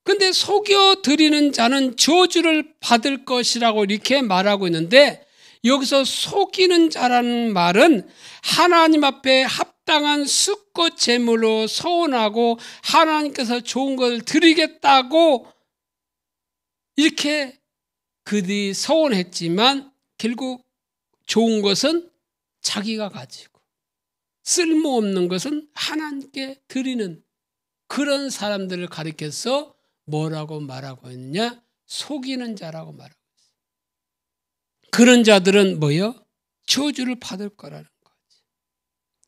근데 속여 드리는 자는 저주를 받을 것이라고 이렇게 말하고 있는데, 여기서 속이는 자라는 말은 하나님 앞에 합당한 수꽃 제물로 소원하고 하나님께서 좋은 것을 드리겠다고 이렇게 그들이 소원했지만 결국 좋은 것은 자기가 가지고 쓸모없는 것은 하나님께 드리는 그런 사람들을 가리켜서 뭐라고 말하고 있느냐? 속이는 자라고 말하고 있어요. 그런 자들은 뭐요? 저주를 받을 거라는 거지.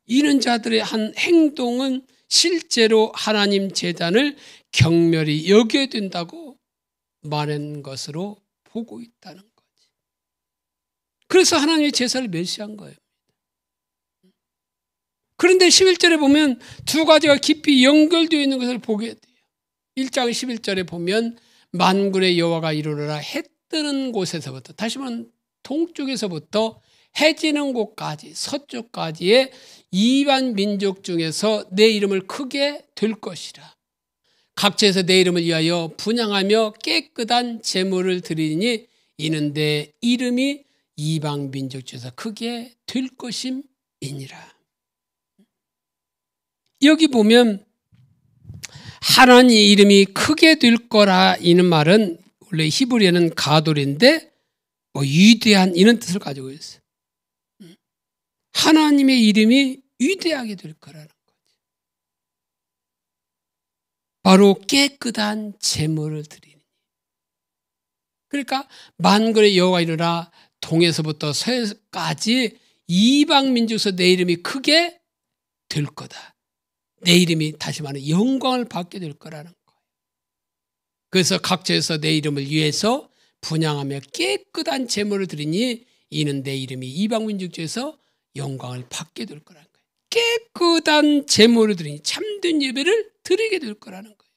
이런 자들의 한 행동은 실제로 하나님 제단을 경멸히 여겨야 된다고 말한 것으로 보고 있다는 거지. 그래서 하나님의 제사를 멸시한 거예요. 그런데 11절에 보면 두 가지가 깊이 연결되어 있는 것을 보게 돼요. 1장 11절에 보면 만군의 여호와가 이르노라 해 뜨는 곳에서부터, 다시 말하면 동쪽에서부터 해 지는 곳까지 서쪽까지의 이방 민족 중에서 내 이름을 크게 될 것이라. 각처에서 내 이름을 위하여 분향하며 깨끗한 제물을 드리니 이는 내 이름이 이방 민족 중에서 크게 될 것임이니라. 여기 보면 하나님 이름이 크게 될 거라 이는 말은 원래 히브리어는 가돌인데 위대한 이런 뜻을 가지고 있어요. 하나님의 이름이 위대하게 될 거라는 거죠. 바로 깨끗한 제물을 드리니. 그러니까 만군의 여호와 이르라 동에서부터 서에까지 이방 민족에서 내 이름이 크게 될 거다. 내 이름이 다시 말하면 영광을 받게 될 거라는 거예요. 그래서 각처에서 내 이름을 위해서 분향하며 깨끗한 제물을 드리니 이는 내 이름이 이방 민족 중에서 영광을 받게 될 거라는 거예요. 깨끗한 제물을 드리니 참된 예배를 드리게 될 거라는 거예요.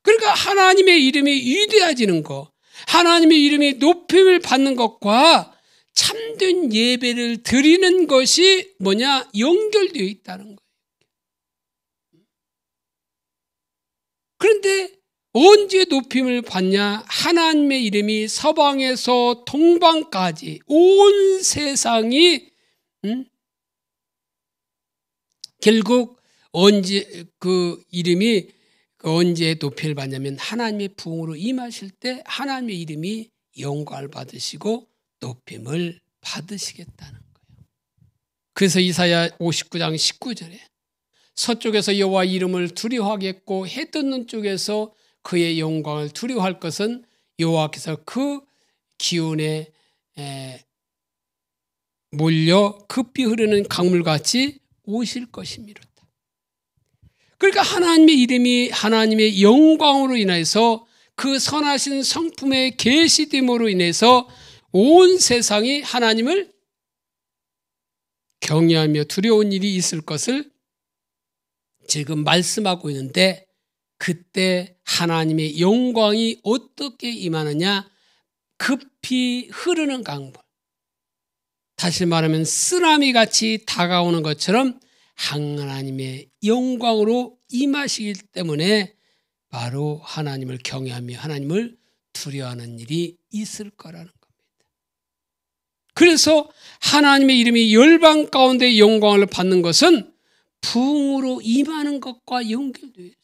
그러니까 하나님의 이름이 위대해지는 것, 하나님의 이름이 높임을 받는 것과 참된 예배를 드리는 것이 뭐냐? 연결되어 있다는 거예요. 그런데 언제 높임을 받냐? 하나님의 이름이 서방에서 동방까지 온 세상이 결국 언제 그 이름이 언제 높임을 받냐면 하나님의 부흥으로 임하실 때 하나님의 이름이 영광을 받으시고 높임을 받으시겠다는 거예요. 그래서 이사야 59장 19절에 서쪽에서 여호와 이름을 두려워하겠고 해 뜨는 쪽에서 그의 영광을 두려워할 것은 여호와께서 그 기운에 몰려 급히 흐르는 강물같이 오실 것이미로다. 그러니까 하나님의 이름이 하나님의 영광으로 인해서 그 선하신 성품의 계시됨으로 인해서 온 세상이 하나님을 경외하며 두려운 일이 있을 것을 지금 말씀하고 있는데, 그때 하나님의 영광이 어떻게 임하느냐? 급히 흐르는 강물, 다시 말하면 쓰나미 같이 다가오는 것처럼 하나님의 영광으로 임하시기 때문에 바로 하나님을 경외하며 하나님을 두려워하는 일이 있을 거라는 겁니다. 그래서 하나님의 이름이 열방 가운데 영광을 받는 것은 부흥으로 임하는 것과 연결되어 있어요.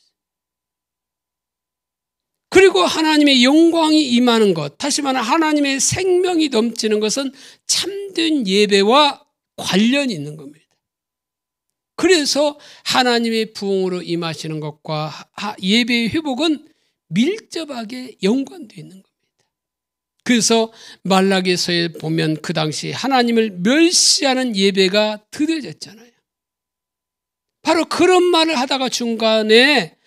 그리고 하나님의 영광이 임하는 것, 다시 말하면 하나님의 생명이 넘치는 것은 참된 예배와 관련이 있는 겁니다. 그래서 하나님의 부흥으로 임하시는 것과 예배의 회복은 밀접하게 연관되어 있는 겁니다. 그래서 말라기서에 보면 그 당시 하나님을 멸시하는 예배가 드려졌잖아요. 바로 그런 말을 하다가 중간에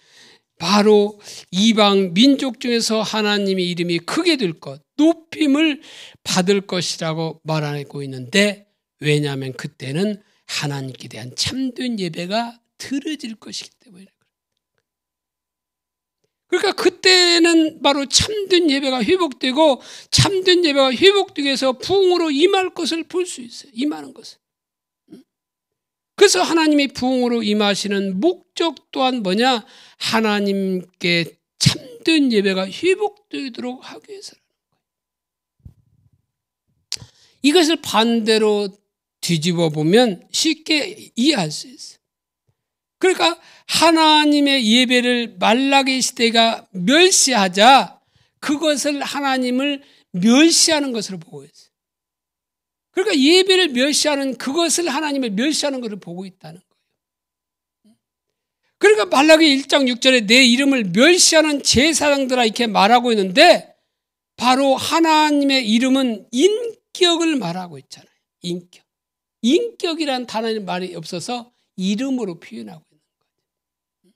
바로 이방 민족 중에서 하나님의 이름이 크게 될 것, 높임을 받을 것이라고 말하고 있는데, 왜냐하면 그때는 하나님께 대한 참된 예배가 드려질 것이기 때문에. 그러니까 그때는 그것은 바로 참된 예배가 회복되고 참된 예배가 회복되기 위해서 부흥으로 임할 것을 볼 수 있어요. 임하는 것을. 그래서 하나님이 부흥으로 임하시는 목적 또한 뭐냐? 하나님께 참된 예배가 회복되도록 하기 위해서라는 거예요. 이것을 반대로 뒤집어 보면 쉽게 이해할 수 있어요. 그러니까 하나님의 예배를 말라기 시대가 멸시하자 그것을 하나님을 멸시하는 것으로 보고 있어요. 그러니까 예배를 멸시하는 그것을 하나님을 멸시하는 것을 보고 있다는 거예요. 그러니까 말라기 1장 6절에 내 이름을 멸시하는 제사장들아 이렇게 말하고 있는데 바로 하나님의 이름은 인격을 말하고 있잖아요. 인격. 인격이란 단어의 말이 없어서 이름으로 표현하고 있는 거예요.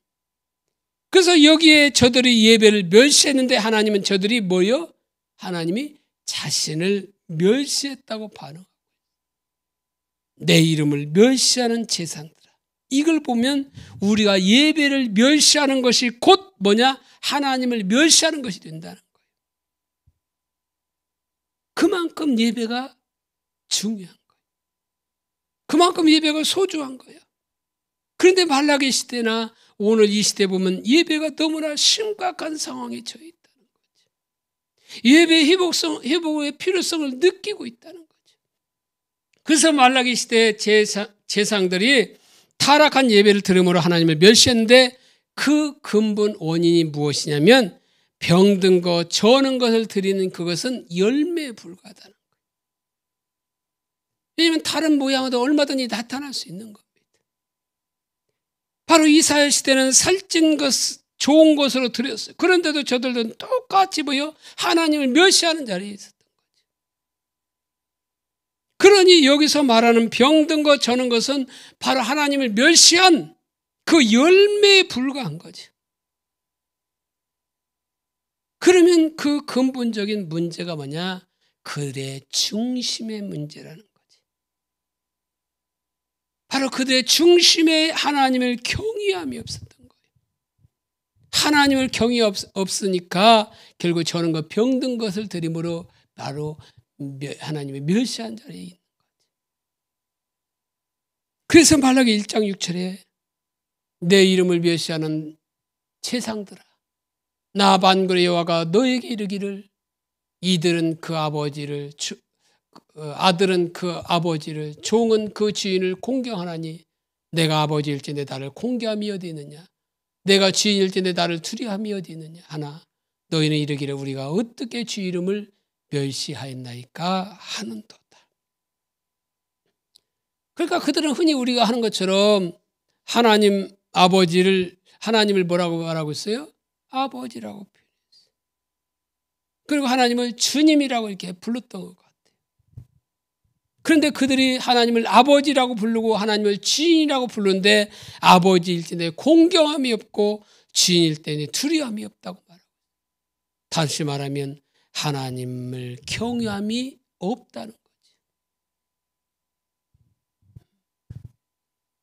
그래서 여기에 저들이 예배를 멸시했는데 하나님은 저들이 뭐요? 하나님이 자신을 멸시했다고 반응하고 내 이름을 멸시하는 제사장들아. 이걸 보면 우리가 예배를 멸시하는 것이 곧 뭐냐? 하나님을 멸시하는 것이 된다는 거예요. 그만큼 예배가 중요한 거예요. 그만큼 예배가 소중한 거예요. 그런데 말라기 시대나 오늘 이 시대 보면 예배가 너무나 심각한 상황에 처해 있다는 거죠. 예배의 회복의 필요성을 느끼고 있다는 거죠. 그래서 말라기 시대 제사장들이 타락한 예배를 들음으로 하나님을 멸시했는데 그 근본 원인이 무엇이냐면 병든 것, 저는 것을 드리는 그것은 열매에 불과하다는 거예요. 왜냐하면 다른 모양으로 얼마든지 나타날 수 있는 겁니다. 바로 이스라엘 시대는 살찐 것, 좋은 것으로 드렸어요. 그런데도 저들은 똑같이 뭐요? 하나님을 멸시하는 자리에 있었던 거죠. 그러니 여기서 말하는 병든 것, 저는 것은 바로 하나님을 멸시한 그 열매에 불과한 거죠. 그러면 그 근본적인 문제가 뭐냐? 그들의 중심의 문제라는 거죠. 바로 그들의 중심에 하나님을 경외함이 없었던 거예요. 하나님을 경외 없으니까 결국 저는 그 병든 것을 드림으로 바로 하나님의 멸시한 자리에 있는 거죠. 그래서 말라기 1장 6절에 내 이름을 멸시하는 제사장들아 나 만군의 여호와가 너에게 이르기를 이들은 그 아버지를 아들은 그 아버지를 종은 그 주인을 공경하나니 내가 아버지일진데 나를 공경함이 어디 있느냐 내가 주인일진데 나를 두려움이 어디 있느냐 하나 너희는 이르기를 우리가 어떻게 주 이름을 멸시하였나이까 하는도다. 그러니까 그들은 흔히 우리가 하는 것처럼 하나님을 뭐라고 말하고 있어요? 아버지라고 표현했어요. 그리고 하나님을 주님이라고 이렇게 불렀던 것 같아요. 그런데 그들이 하나님을 아버지라고 부르고 하나님을 주인이라고 부르는데 아버지일진데 공경함이 없고 주인일 때는 두려움이 없다고 말하고 다시 말하면 하나님을 경외함이 없다는 거지.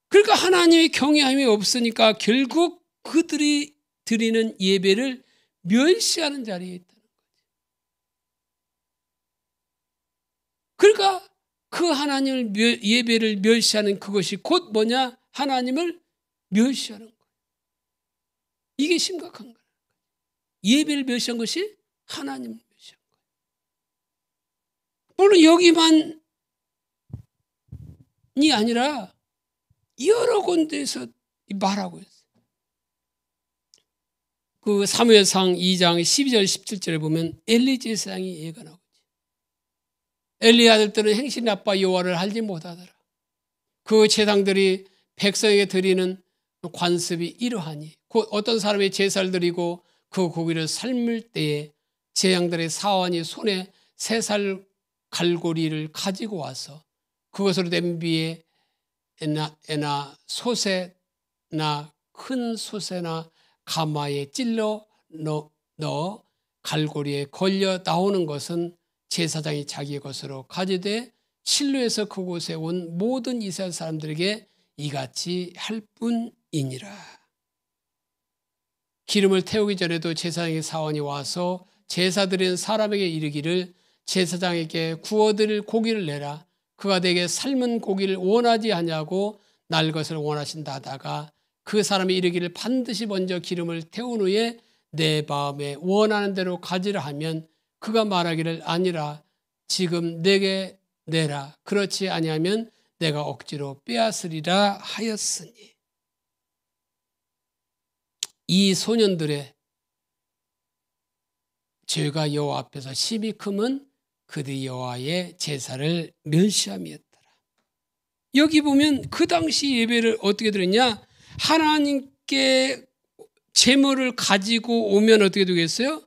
그러니까 하나님의 경외함이 없으니까 결국 그들이 드리는 예배를 멸시하는 자리에 있다는 거지. 그러니까 그 하나님을 예배를 멸시하는 그것이 곧 뭐냐? 하나님을 멸시하는 거예요. 이게 심각한 거예요. 예배를 멸시한 것이 하나님을 멸시한 거예요. 물론 여기만이 아니라 여러 군데에서 말하고 있어요. 그 사무엘상 2장 12절 17절에 보면 엘리 제사장이 예언하고 엘리 아들들은 행실이 나빠 여호와를 알지 못하더라. 그 제사장들이 백성에게 드리는 관습이 이러하니 곧 어떤 사람이 제사를 드리고 그 고기를 삶을 때에 제사장들의 사환이 손에 3살 갈고리를 가지고 와서 그것으로 냄비에 에나 솥에나 큰 솥에나 가마에 찔러 넣어 갈고리에 걸려 나오는 것은 제사장이 자기의 것으로 가져되 실로에서 그곳에 온 모든 이스라엘 사람들에게 이같이 할 뿐이니라. 기름을 태우기 전에도 제사장의 사원이 와서 제사 드리는 사람에게 이르기를 제사장에게 구워드릴 고기를 내라. 그가 내게 삶은 고기를 원하지 아니하고 날 것을 원하신다 하다가 그 사람이 이르기를 반드시 먼저 기름을 태운 후에 내 마음에 원하는 대로 가지라 하면 그가 말하기를 아니라 지금 내게 내라. 그렇지 아니하면 내가 억지로 빼앗으리라 하였으니. 이 소년들의 죄가 여호와 앞에서 심히 크면 그들이 여호와의 제사를 멸시함이었더라. 여기 보면 그 당시 예배를 어떻게 드렸냐? 하나님께 제물을 가지고 오면 어떻게 되겠어요?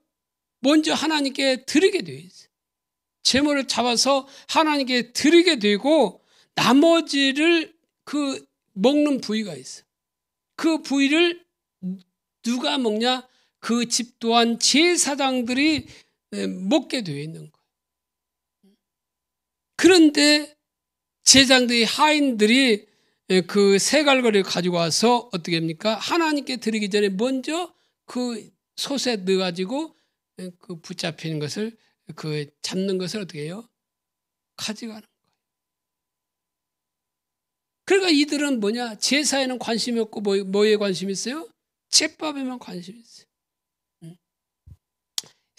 먼저 하나님께 드리게 되어 있어요. 제물을 잡아서 하나님께 드리게 되고 나머지를 그 먹는 부위가 있어요. 그 부위를 누가 먹냐? 그 집 또한 제사장들이 먹게 되어 있는 거예요. 그런데 제사장들이 하인들이 그 세갈거리를 가지고 와서 어떻게 합니까? 하나님께 드리기 전에 먼저 그 솥에 넣어가지고 그 붙잡히는 것을 그 잡는 것을 어떻게 해요? 가져가는 거예요. 그러니까 이들은 뭐냐? 제사에는 관심이 없고 뭐에 관심이 있어요? 잿밥에만 관심이 있어요.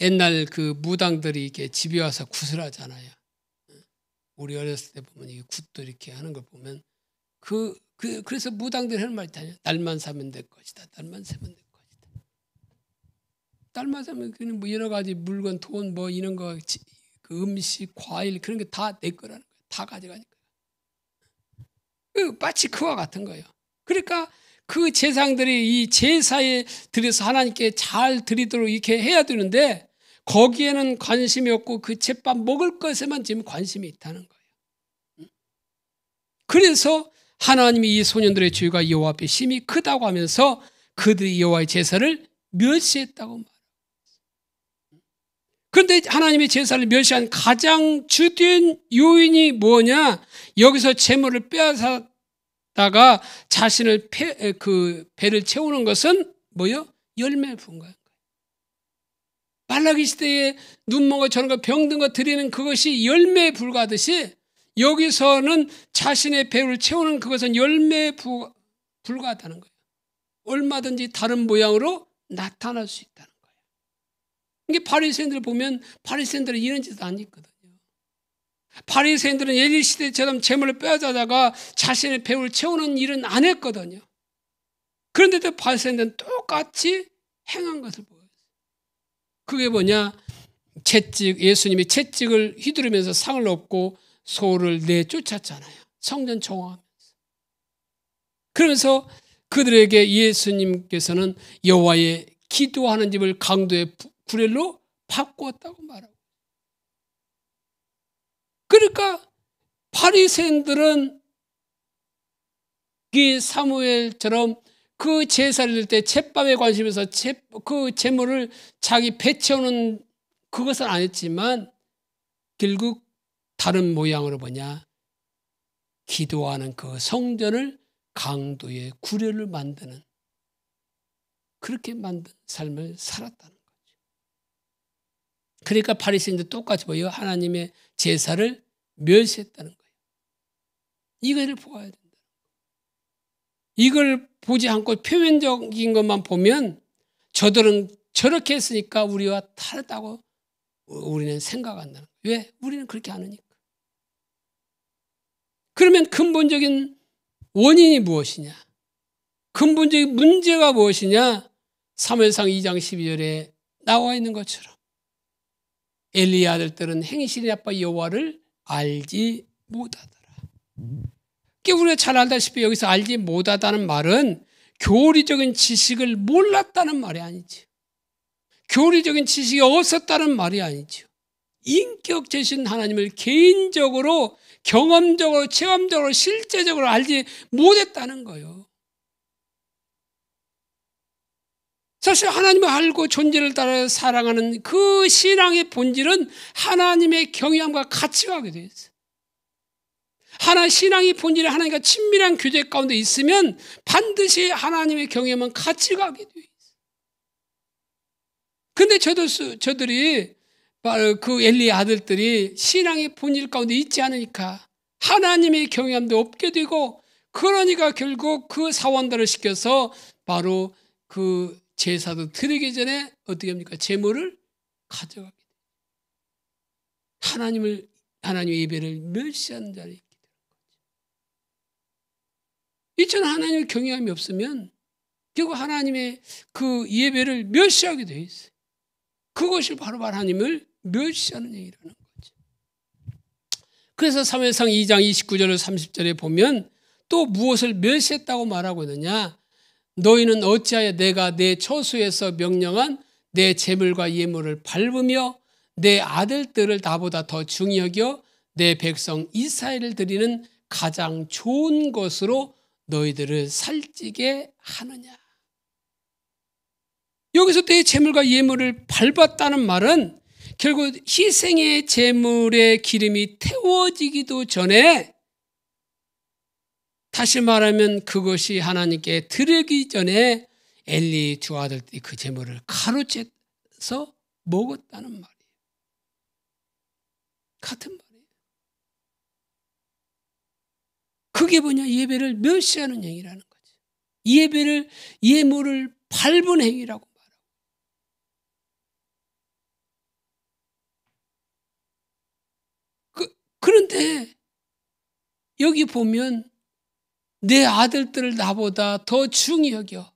옛날 그 무당들이 이렇게 집에 와서 굿을 하잖아요. 우리 어렸을 때 보면 이 굿도 이렇게 하는 걸 보면 그래서 무당들이 하는 말이 있잖아요. 날만 사면 될 것이다. 날만 사면 될 것이다. 날만 사면 그냥 뭐 여러 가지 물건, 돈 뭐 이런 거, 그 음식, 과일 그런 게 다 내 거라는 거예요. 다 가져가니까. 마치 그와 같은 거예요. 그러니까 그 제사장들이 이 제사에 드려서 하나님께 잘 드리도록 이렇게 해야 되는데 거기에는 관심이 없고 그 잿밥 먹을 것에만 지금 관심이 있다는 거예요. 그래서 하나님이 이 소년들의 죄가 여호와 앞에 심히 크다고 하면서 그들이 여호와의 제사를 멸시했다고 말합니다. 그런데 하나님의 제사를 멸시한 가장 주된 요인이 뭐냐? 여기서 제물을 빼앗았다가 자신을 그 배를 채우는 것은 뭐요? 열매에 불과한 거예요. 말라기 시대에 눈먼 저런 거 병든 거 드리는 그것이 열매에 불과하듯이 여기서는 자신의 배를 채우는 그것은 열매에 불과하다는 거예요. 얼마든지 다른 모양으로 나타날 수 있다는 거예요. 이게 바리새인들 보면 바리새인들은 이런 짓 안 있거든요. 바리새인들은 예리 시대처럼 재물을 빼앗아다가 자신의 배를 채우는 일은 안 했거든요. 그런데도 바리새인들은 똑같이 행한 것을 보여요. 그게 뭐냐? 채찍, 예수님이 채찍을 휘두르면서 상을 얻고 소를 내쫓았잖아요. 성전 정화하면서. 그러면서 그들에게 예수님께서는 여호와의 기도하는 집을 강도의 구렐로 바꾸었다고 말하고. 그러니까 바리새인들은 이 사무엘처럼 그 제사를 드릴 때 잿밥에 관심해서 그 제물을 자기 배 채우는 그것은 안 했지만 결국 다른 모양으로 뭐냐? 기도하는 그 성전을 강도의 구례를 만드는 그렇게 만든 삶을 살았다는 거죠. 그러니까 바리새인도 똑같이 뭐예요? 하나님의 제사를 멸시했다는 거예요. 이거를 보아야 된다. 이걸 보지 않고 표면적인 것만 보면 저들은 저렇게 했으니까 우리와 다르다고 우리는 생각한다는 거예요. 왜? 우리는 그렇게 안 하니까. 그러면 근본적인 원인이 무엇이냐? 근본적인 문제가 무엇이냐? 사무엘상 2장 12절에 나와 있는 것처럼 엘리의 아들들은 행실이 나빠 여호와를 알지 못하더라. 우리가 잘 알다시피 여기서 알지 못하다는 말은 교리적인 지식을 몰랐다는 말이 아니죠. 교리적인 지식이 없었다는 말이 아니죠. 인격체신 하나님을 개인적으로 경험적으로 체험적으로 실제적으로 알지 못했다는 거예요. 사실 하나님을 알고 존재를 따라 사랑하는 그 신앙의 본질은 하나님의 경외함과 같이 가게 되어 있어요. 신앙의 본질이 하나님과 친밀한 교제 가운데 있으면 반드시 하나님의 경외함은 같이 가게 되어 있어요. 근데 저들이 바로 그 엘리의 아들들이 신앙의 본질 가운데 있지 않으니까 하나님의 경외함도 없게 되고, 그러니까 결국 그 사원들을 시켜서 바로 그 제사도 드리기 전에 어떻게 합니까? 제물을 가져가게 돼요. 하나님의 예배를 멸시하는 자를 있게 되는 거죠. 이처럼 하나님의 경외함이 없으면 결국 하나님의 그 예배를 멸시하게 되어 있어요. 그것이 바로 하나님을 멸시하는 얘기라는 거죠. 그래서 사무엘상 2장 29절 30절에 보면 또 무엇을 멸시했다고 말하고 있느냐? 너희는 어찌하여 내가 내 처소에서 명령한 내 제물과 예물을 밟으며 내 아들들을 나보다 더 중히 여겨 내 백성 이스라엘을 드리는 가장 좋은 것으로 너희들을 살찌게 하느냐? 여기서 내 제물과 예물을 밟았다는 말은 결국 희생의 제물의 기름이 태워지기도 전에, 다시 말하면 그것이 하나님께 드리기 전에 엘리 두 아들들이 그 제물을 가로채서 먹었다는 말이에요. 같은 말이에요. 그게 뭐냐? 예배를 멸시하는 행위라는 거죠. 예물을 밟은 행위라고 말하고. 그런데 여기 보면 내 아들들을 나보다 더 중히 여겨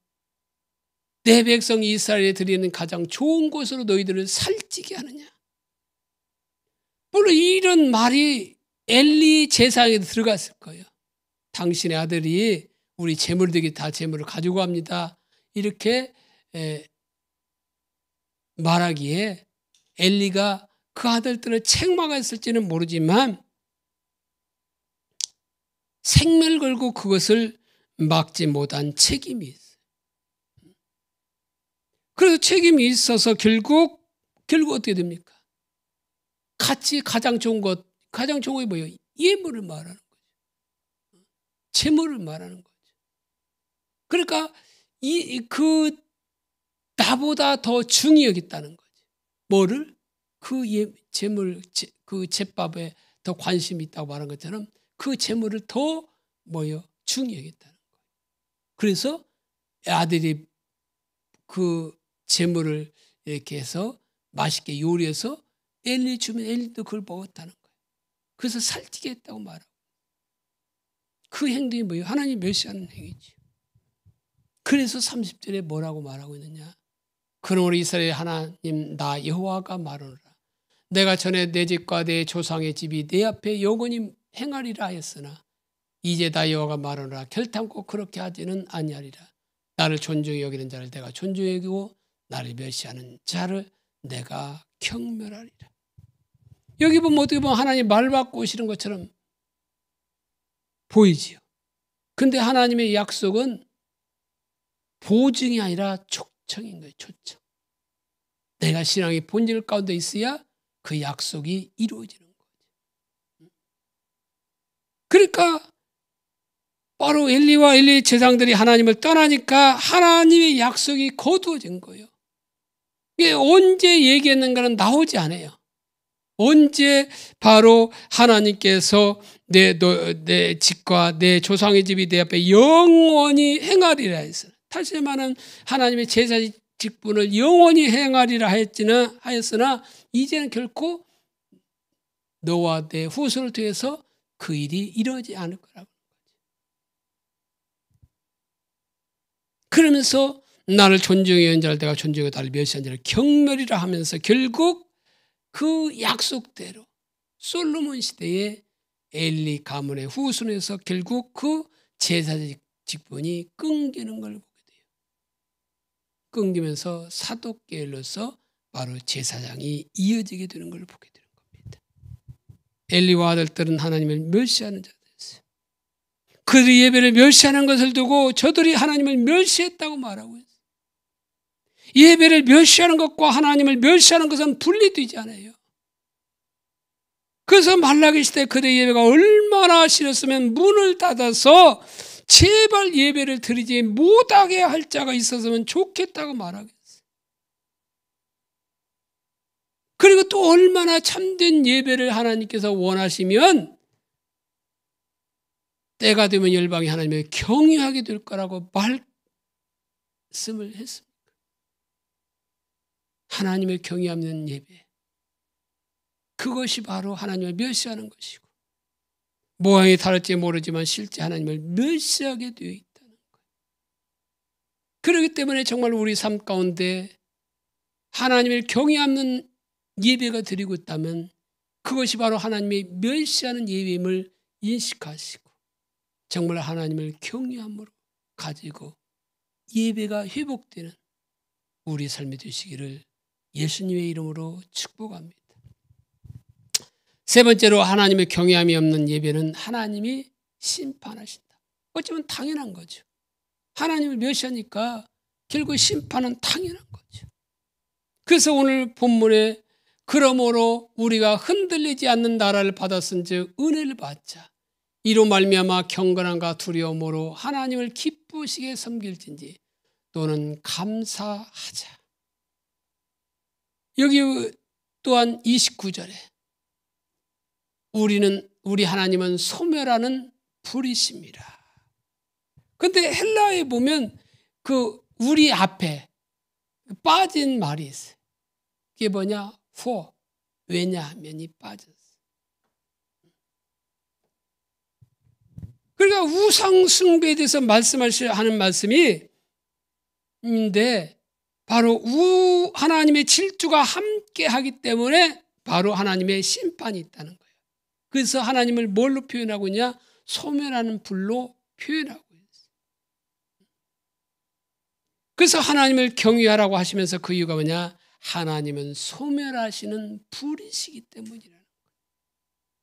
내 백성 이스라엘에 드리는 가장 좋은 곳으로 너희들을 살찌게 하느냐? 물론 이런 말이 엘리 제사에 들어갔을 거예요. 당신의 아들이 우리 제물들이 다 제물을 가지고 갑니다. 이렇게 말하기에 엘리가 그 아들들을 책망했을지는 모르지만 생명을 걸고 그것을 막지 못한 책임이 있어요. 그래서 책임이 있어서 결국 어떻게 됩니까? 같이 가장 좋은 것이 뭐예요? 예물을 말하는 거죠. 제물을 말하는 거죠. 그러니까 나보다 더 중히 여겼다는 거죠. 뭐를? 그 제물, 그 제밥에 더 관심이 있다고 말한 것처럼 그 제물을 더 중히 여겼다는 거예요. 그래서 아들이 그 제물을 이렇게 해서 맛있게 요리해서 엘리 주면 엘리도 그걸 먹었다는 거예요. 그래서 살찌게 했다고 말하고. 그 행동이 뭐예요? 하나님 멸시하는 행위죠. 그래서 30절에 뭐라고 말하고 있느냐? 그러므로 이스라엘 하나님 나 여호와가 말하노라. 내가 전에 내 집과 내 조상의 집이 내 앞에 영원히 행하리라 하였으나 이제 나 여호와가 말하노라. 결탄코 그렇게 하지는 아니하리라. 나를 존중히 여기는 자를 내가 존중히 여기고 나를 멸시하는 자를 내가 경멸하리라. 여기 보면 어떻게 보면 하나님 말 받고 오시는 것처럼 보이지요. 근데 하나님의 약속은 보증이 아니라 촉청인 거예요. 초청. 내가 신앙의 본질 가운데 있어야 그 약속이 이루어지는 거죠. 그러니까 바로 엘리와 엘리의 제사장들이 하나님을 떠나니까 하나님의 약속이 거두어진 거예요. 이게 언제 얘기했는가는 나오지 않아요. 언제 바로 하나님께서 내 집과 내 조상의 집이 내 앞에 영원히 행하리라 했어요. 다시 말하면 하나님의 제사 직분을 영원히 행하리라 하였으나 이제는 결코 너와 내 후손을 통해서 그 일이 이루어지지 않을 거라고. 그러면서 나를 존중히 여긴 자를 내가 존중하고 나를 멸시한 자를 경멸이라 하면서 결국 그 약속대로 솔로몬 시대에 엘리 가문의 후손에서 결국 그 제사 직분이 끊기는 걸 보게 돼요. 끊기면서 사독계열로서 바로 제사장이 이어지게 되는 걸 보게 되는 겁니다. 엘리와 아들들은 하나님을 멸시하는 자들이었어요. 그들이 예배를 멸시하는 것을 두고 저들이 하나님을 멸시했다고 말하고 있어요. 예배를 멸시하는 것과 하나님을 멸시하는 것은 분리되지 않아요. 그래서 말라기 시대 그들의 예배가 얼마나 싫었으면 문을 닫아서 제발 예배를 드리지 못하게 할 자가 있었으면 좋겠다고 말하겠어요. 그리고 또 얼마나 참된 예배를 하나님께서 원하시면 때가 되면 열방이 하나님을 경외하게 될 거라고 말씀을 했습니다. 하나님을 경외하는 예배. 그것이 바로 하나님을 멸시하는 것이고 모양이 다를지 모르지만 실제 하나님을 멸시하게 되어 있다는 거예요. 그렇기 때문에 정말 우리 삶 가운데 하나님을 경외하는 예배가 드리고 있다면 그것이 바로 하나님의 멸시하는 예배임을 인식하시고 정말 하나님을 경외함으로 가지고 예배가 회복되는 우리 삶이 되시기를 예수님의 이름으로 축복합니다. 세 번째로 하나님의 경외함이 없는 예배는 하나님이 심판하신다. 어쩌면 당연한 거죠. 하나님을 멸시하니까 결국 심판은 당연한 거죠. 그래서 오늘 본문에 그러므로 우리가 흔들리지 않는 나라를 받았은즉 은혜를 받자. 이로 말미암아 경건함과 두려움으로 하나님을 기쁘시게 섬길진지 또는 감사하자. 여기 또한 29절에 우리 하나님은 소멸하는 불이십니다. 그런데 헬라어에 보면 그 우리 앞에 빠진 말이 있어요. 그게 뭐냐? for. 왜냐하면이 빠졌어요. 그러니까 우상 숭배에 대해서 말씀하는 말씀이 있는데 바로 하나님의 질주가 함께 하기 때문에 바로 하나님의 심판이 있다는 거예요. 그래서 하나님을 뭘로 표현하고 있냐? 소멸하는 불로 표현하고 있어요. 그래서 하나님을 경외하라고 하시면서 그 이유가 뭐냐? 하나님은 소멸하시는 불이시기 때문이라는 거예요.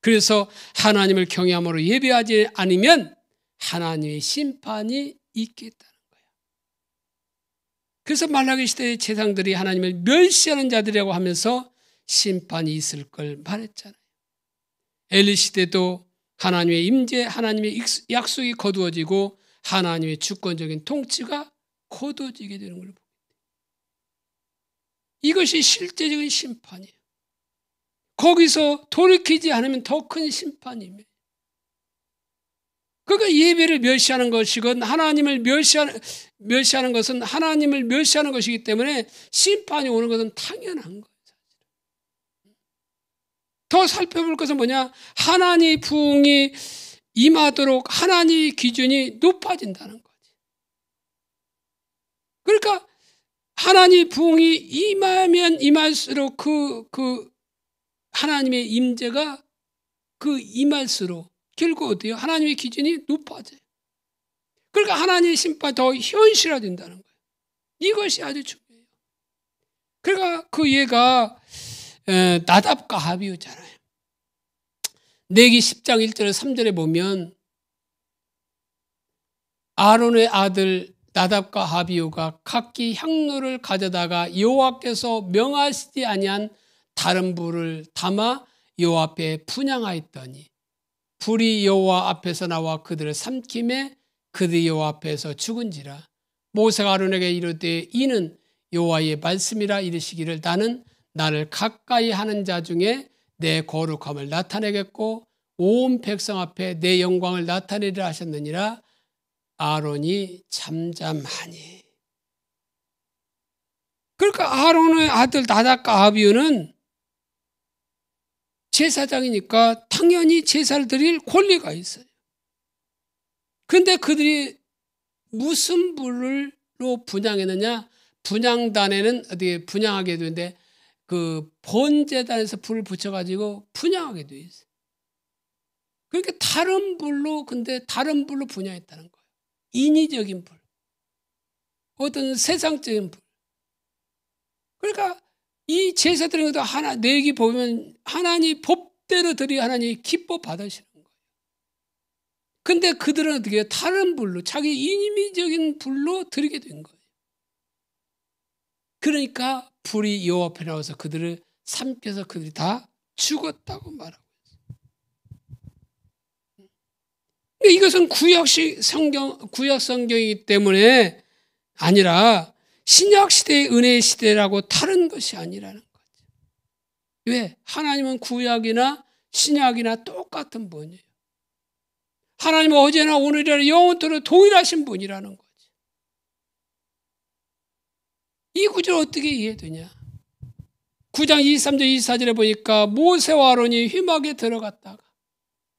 그래서 하나님을 경외함으로 예배하지 않으면 하나님의 심판이 있겠다는 거예요. 그래서 말라기 시대의 제사장들이 하나님을 멸시하는 자들이라고 하면서 심판이 있을 걸 말했잖아요. 엘리 시대도 하나님의 임재, 하나님의 약속이 거두어지고 하나님의 주권적인 통치가 거두어지게 되는 걸 보게 돼요. 이것이 실제적인 심판이에요. 거기서 돌이키지 않으면 더 큰 심판이에요. 그러니까 예배를 멸시하는 것이건 하나님을 멸시하는 것은 하나님을 멸시하는 것이기 때문에 심판이 오는 것은 당연한 거예요. 더 살펴볼 것은 뭐냐? 하나님의 부흥이 임하도록 하나님의 기준이 높아진다는 거지. 그러니까 하나님의 부흥이 임하면 임할수록 그 하나님의 임재가 그 임할수록 결국 어때요? 하나님의 기준이 높아져요. 그러니까 하나님의 심판이 더 현실화된다는 거예요. 이것이 아주 중요해요. 그러니까 그 예가 나답과 아비후잖아요. 레위기 10장 1절에 3절에 보면 아론의 아들 나답과 아비후가 각기 향로를 가져다가 여호와께서 명하시지 아니한 다른 불을 담아 여호와 앞에 분향하였더니 불이 여호와 앞에서 나와 그들을 삼킴에 그들이 여호와 앞에서 죽은지라. 모세가 아론에게 이르되 이는 여호와의 말씀이라 이르시기를 나는 나를 가까이 하는 자 중에 내 거룩함을 나타내겠고 온 백성 앞에 내 영광을 나타내리라 하셨느니라. 아론이 잠잠하니. 그러니까 아론의 아들 나답과 아비후는 제사장이니까 당연히 제사를 드릴 권리가 있어요. 그런데 그들이 무슨 불로 분향했느냐? 분향단에는 어떻게 분향하게 되는데 그 번제단에서 불을 붙여가지고 분향하게 돼 있어요. 그러니까 다른 불로 분향했다는 거예요. 인위적인 불, 어떤 세상적인 불. 그러니까 이 제사드리는 것도 레위기 보면 하나님 법대로 드리 하나님 기뻐 받으시는 거예요. 근데 그들은 어떻게 해요? 다른 불로 자기 인위적인 불로 드리게 된 거예요. 그러니까 불이 여호와 앞에 나와서 그들을 삼켜서 그들이 다 죽었다고 말하고 있어요. 이것은 구약 성경이기 때문에 아니라 신약 시대의 은혜의 시대라고 다른 것이 아니라는 거죠. 왜? 하나님은 구약이나 신약이나 똑같은 분이에요. 하나님은 어제나 오늘이나 영원토록 동일하신 분이라는 거지. 이 구절을 어떻게 이해되냐? 9장 23절 24절에 보니까 모세와 아론이 회막에 들어갔다가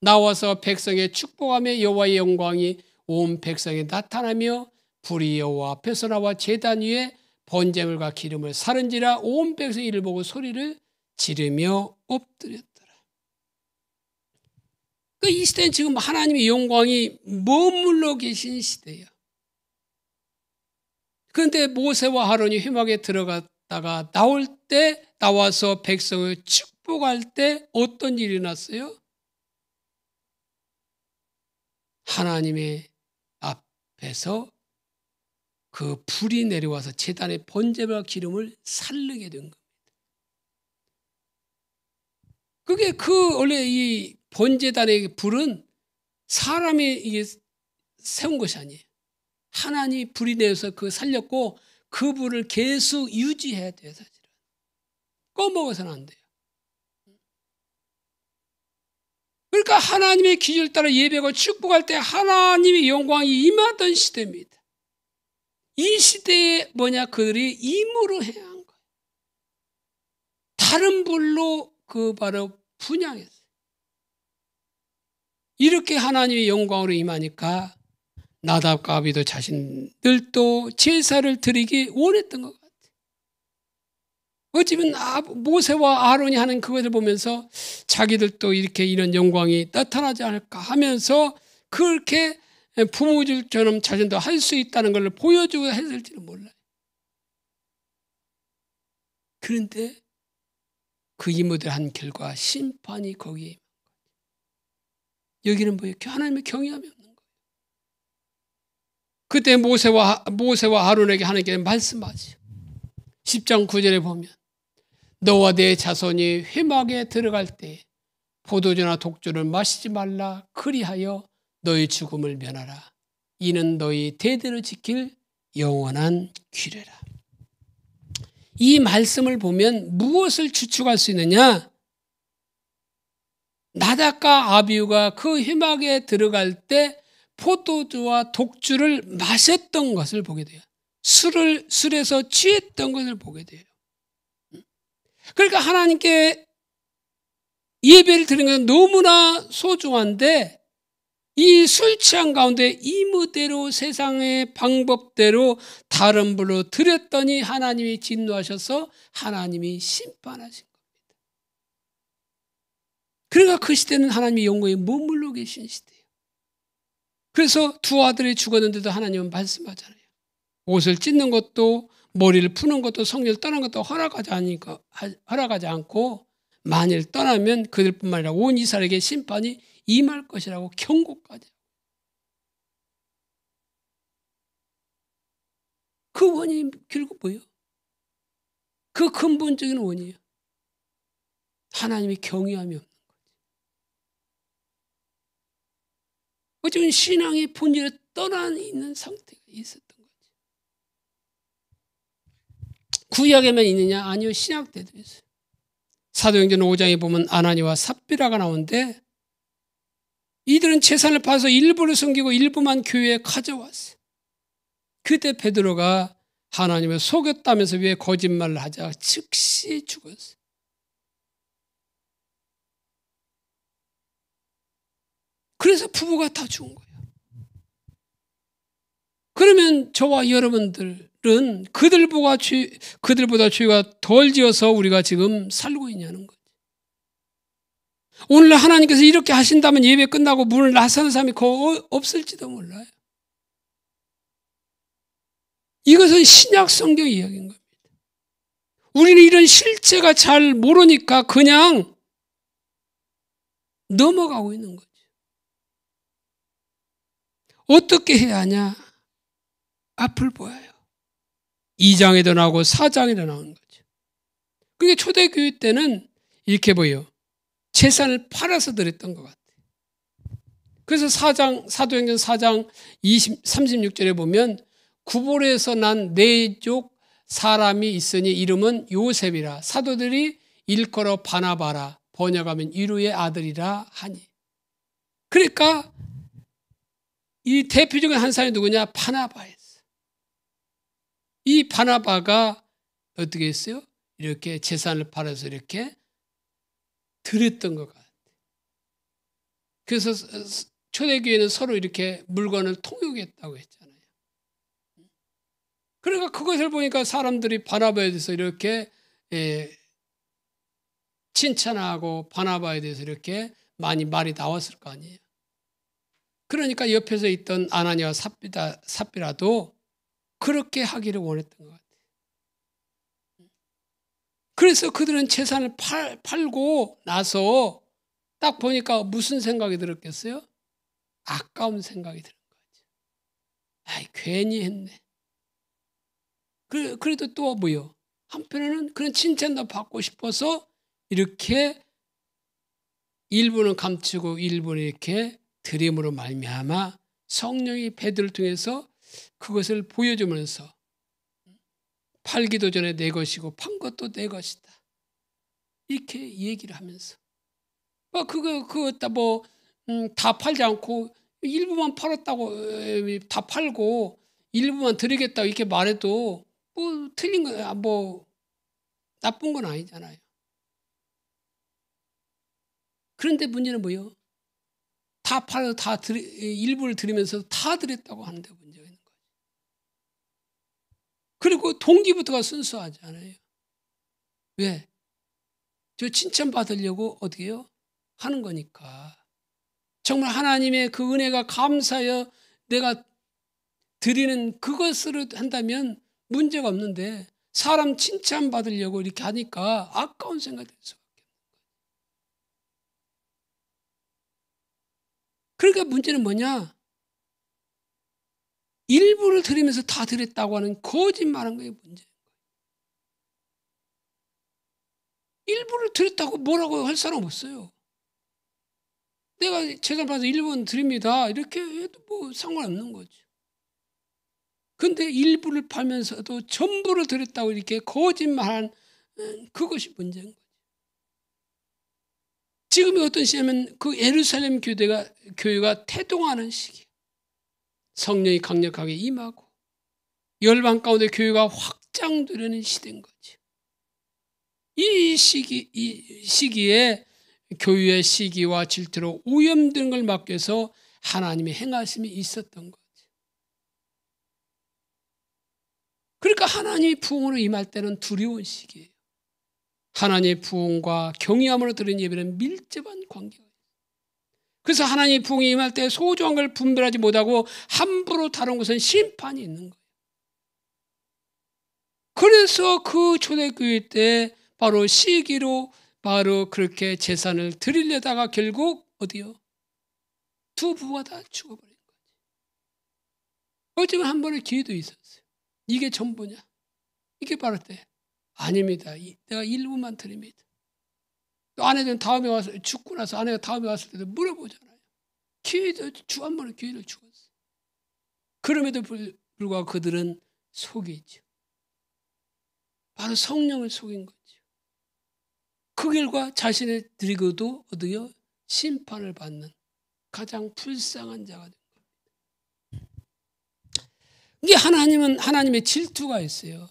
나와서 백성의 축복하며 여호와의 영광이 온 백성에 나타나며 불이 여호와 앞에서 나와 제단 위에 번제물과 기름을 사른지라 온 백성이 이를 보고 소리를 지르며 엎드렸더라. 이 시대는 지금 하나님의 영광이 머물러 계신 시대예요. 그런데 모세와 아론이 회막에 들어갔다가 나와서 백성을 축복할 때 어떤 일이 났어요? 하나님의 앞에서 그 불이 내려와서 제단의 번제물과 기름을 살르게 된 겁니다. 그게 원래 이 번제단의 불은 사람이 이게 세운 것이 아니에요. 하나님이 불이 내서 그 살렸고 그 불을 계속 유지해야 돼요, 사실은. 꺼먹어서는 안 돼요. 그러니까 하나님의 기준을 따라 예배하고 축복할 때 하나님의 영광이 임하던 시대입니다. 이 시대에 그들이 임으로 해야 한 거예요. 다른 불로 바로 분향했어요. 이렇게 하나님의 영광으로 임하니까 나답과 아비도 자신들도 제사를 드리기 원했던 것 같아요. 어쩌면 모세와 아론이 하는 그것을 보면서 자기들도 이렇게 이런 영광이 나타나지 않을까 하면서 그렇게 부모들처럼 자신도 할 수 있다는 걸 보여주고 했을지는 몰라요. 그런데 그 이모들 한 결과 심판이 거기에 임한 거예요. 여기는 뭐예요? 하나님의 경외함이 없는 거예요. 그때 모세와 아론에게 하나님께서 말씀하시죠. 10장 9절에 보면 너와 내 자손이 회막에 들어갈 때 포도주나 독주를 마시지 말라. 그리하여 너희 죽음을 면하라. 이는 너희 대대로 지킬 영원한 규례라. 이 말씀을 보면 무엇을 추측할 수 있느냐? 나답과 아비후가 그 회막에 들어갈 때 포도주와 독주를 마셨던 것을 보게 돼요. 술에서 취했던 것을 보게 돼요. 그러니까 하나님께 예배를 드리는 것은 너무나 소중한데 이 술 취한 가운데 이무대로 세상의 방법대로 다른 불로 드렸더니 하나님이 진노하셔서 하나님이 심판하신 겁니다. 그러니까 그 시대는 하나님의 영광에 머물러 계신 시대예요. 그래서 두 아들이 죽었는데도 하나님은 말씀하잖아요. 옷을 찢는 것도 머리를 푸는 것도 성령을 떠나는 것도 허락하지 않고 만일 떠나면 그들뿐만 아니라 온 이스라엘에게 심판이 임할 것이라고 경고까지. 그 원인이 결국 뭐예요? 그 근본적인 원인이에요. 하나님의 경외함이 없는 거지. 어쩌면 신앙의 본질에 떠나 있는 상태가 있었던 거지. 구약에만 있느냐? 아니요. 신약 때도 있어요. 사도행전 5장에 보면 아나니와 삽비라가 나오는데 이들은 재산을 팔아서 일부를 숨기고 일부만 교회에 가져왔어요. 그때 베드로가 하나님을 속였다면서 왜 거짓말을 하자 즉시 죽었어요. 그래서 부부가 다 죽은 거예요. 그러면 저와 여러분들은 그들보다 죄가 덜 지어서 우리가 지금 살고 있냐는 거죠. 오늘 하나님께서 이렇게 하신다면 예배 끝나고 문을 나서는 사람이 거의 없을지도 몰라요. 이것은 신약 성경 이야기인 겁니다. 우리는 이런 실체가 잘 모르니까 그냥 넘어가고 있는 거죠. 어떻게 해야 하냐? 앞을 보아요. 2장에도 나오고 4장에도 나오는 거죠. 그게 초대교회 때는 이렇게 보여요. 재산을 팔아서 드렸던 것 같아요. 그래서 사도행전 4장 36절에 보면 구볼에서 난 네족 사람이 있으니 이름은 요셉이라. 사도들이 일컬어 바나바라, 번역하면 이루의 아들이라 하니. 그러니까 이 대표적인 한 사람이 누구냐? 바나바였어요. 이 바나바가 어떻게 했어요? 이렇게 재산을 팔아서 이렇게 드렸던 것 같아요. 그래서 초대교회는 서로 이렇게 물건을 통용했다고 했잖아요. 그러니까 그것을 보니까 사람들이 바나바에 대해서 이렇게 칭찬하고 바나바에 대해서 이렇게 많이 말이 나왔을 거 아니에요. 그러니까 옆에서 있던 아나니아와 삽비라도 그렇게 하기를 원했던 것 같아요. 그래서 그들은 재산을 팔고 나서 딱 보니까 무슨 생각이 들었겠어요? 아까운 생각이 드는 거죠. 아이, 괜히 했네. 그래도 또 뭐요? 한편으로는 그런 칭찬도 받고 싶어서 이렇게 일부는 감추고 일부는 이렇게 드림으로 말미암아 성령이 베드로를 통해서 그것을 보여주면서 팔기도 전에 내 것이고 판 것도 내 것이다. 이렇게 얘기를 하면서 다 팔지 않고 일부만 팔았다고 다 팔고 일부만 드리겠다고 이렇게 말해도 뭐 틀린 거, 뭐 나쁜 건 아니잖아요. 그런데 문제는 뭐예요? 다 팔아서 일부를 드리면서 다 드렸다고 하는데 문제가 있는 거예요. 그리고 동기부터가 순수하지 않아요. 왜? 저 칭찬받으려고 어떻게 해요? 하는 거니까. 정말 하나님의 그 은혜가 감사하여 내가 드리는 그것으로 한다면 문제가 없는데 사람 칭찬받으려고 이렇게 하니까 아까운 생각이 들 수밖에 없는 거예요. 그러니까 문제는 뭐냐? 일부를 드리면서 다 드렸다고 하는 거짓말한 거예요. 문제인 거예요. 일부를 드렸다고 뭐라고 할 사람 없어요. 내가 재산 받아서 일부는 드립니다. 이렇게 해도 뭐 상관없는 거죠. 근데 일부를 팔면서도 전부를 드렸다고 이렇게 거짓말한 그것이 문제인 거죠. 지금이 어떤 시냐면 그 예루살렘 교회가 태동하는 시기예요. 성령이 강력하게 임하고 열방 가운데 교회가 확장되려는 시대인 거죠. 이 시기에 교회의 시기와 질투로 오염된 걸 막기 위해서 하나님의 행하심이 있었던 거죠. 그러니까 하나님의 부흥으로 임할 때는 두려운 시기예요. 하나님의 부흥과 경외함으로 드리는 예배는 밀접한 관계가 있어요. 그래서 하나님의 부흥이 임할 때 소중한 걸 분별하지 못하고 함부로 다룬 것은 심판이 있는 거예요. 그래서 그 초대교회 때 바로 시기로 바로 그렇게 재산을 드리려다가 결국 어디요? 두 부부가 다 죽어버린 거지. 어쩌면 한 번의 기회도 있었어요. 이게 전부냐? 이게 바로 때 아닙니다. 내가 일부만 드립니다. 또 아내들은 다음에 와서 죽고 나서 아내가 다음에 왔을 때도 물어보잖아요. 기회도 한 번의 기회를 죽었어요. 그럼에도 불구하고 그들은 속이죠. 바로 성령을 속인 거죠. 그 결과 자신의 드리고도 어디요? 심판을 받는 가장 불쌍한 자가 된 겁니다. 이게 하나님은 하나님의 질투가 있어요.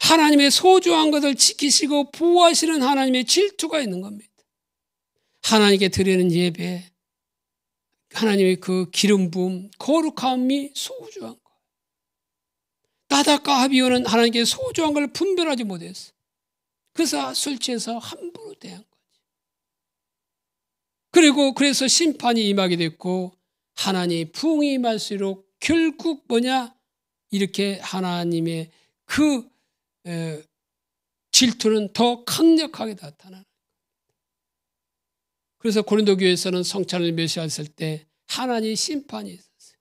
하나님의 소중한 것을 지키시고 보호하시는 하나님의 질투가 있는 겁니다. 하나님께 드리는 예배, 하나님의 그 기름 부음, 거룩함이 소중한 거예요. 나답과 아비후는 하나님께 소중한 걸 분별하지 못했어요. 그래서 술 취해서 함부로 대한 거지. 그리고 그래서 심판이 임하게 됐고 하나님의 부흥이 임할수록 결국 뭐냐? 이렇게 하나님의 그 질투는 더 강력하게 나타나는 거예요. 그래서 고린도 교회에서는 성찬을 멸시했을 때 하나님의 심판이 있었어요.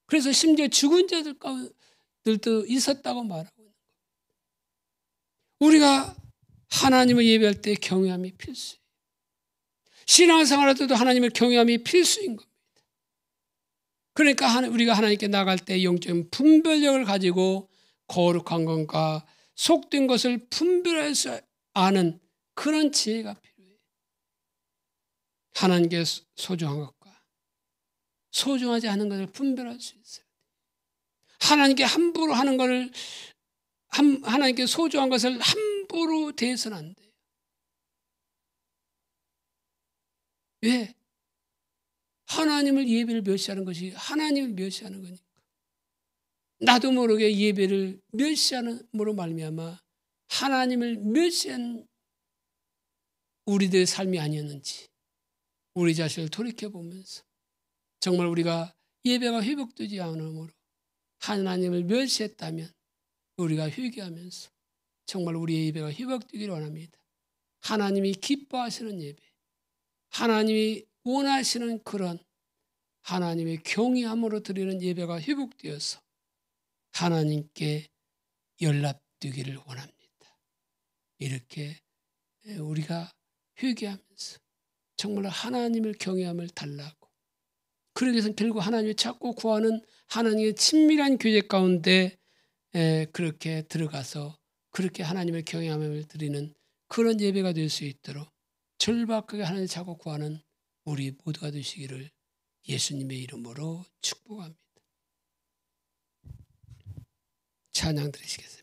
그래서 심지어 죽은 자들도 있었다고 말하고 있는 겁니다. 우리가 하나님을 예배할 때 경외함이 필수예요. 신앙생활 할 때도 하나님의 경외함이 필수인 겁니다. 그러니까 우리가 하나님께 나갈 때 영적인 분별력을 가지고 거룩한 것과 속된 것을 분별할 수 아는 그런 지혜가 필요해요. 하나님께 소중한 것과 소중하지 않은 것을 분별할 수 있어요. 하나님께 함부로 하는 것을 하나님께 소중한 것을 함부로 대해서는 안 돼요. 왜? 하나님을 예배를 멸시하는 것이 하나님을 멸시하는 거니까. 나도 모르게 예배를 멸시함으로 말미암아 하나님을 멸시한 우리들의 삶이 아니었는지 우리 자신을 돌이켜보면서 정말 우리가 예배가 회복되지 않으므로 하나님을 멸시했다면 우리가 회개하면서 정말 우리의 예배가 회복되기를 원합니다. 하나님이 기뻐하시는 예배, 하나님이 원하시는 그런 하나님의 경외함으로 드리는 예배가 회복되어서 하나님께 연락되기를 원합니다. 이렇게 우리가 회개하면서 정말 하나님을 경외함을 달라고, 그러기 위해서는 결국 하나님을 찾고 구하는 하나님의 친밀한 교제 가운데 그렇게 들어가서 그렇게 하나님을 경외함을 드리는 그런 예배가 될 수 있도록 절박하게 하나님을 찾고 구하는 우리 모두가 되시기를 예수님의 이름으로 축복합니다. 찬양 드리시겠습니다.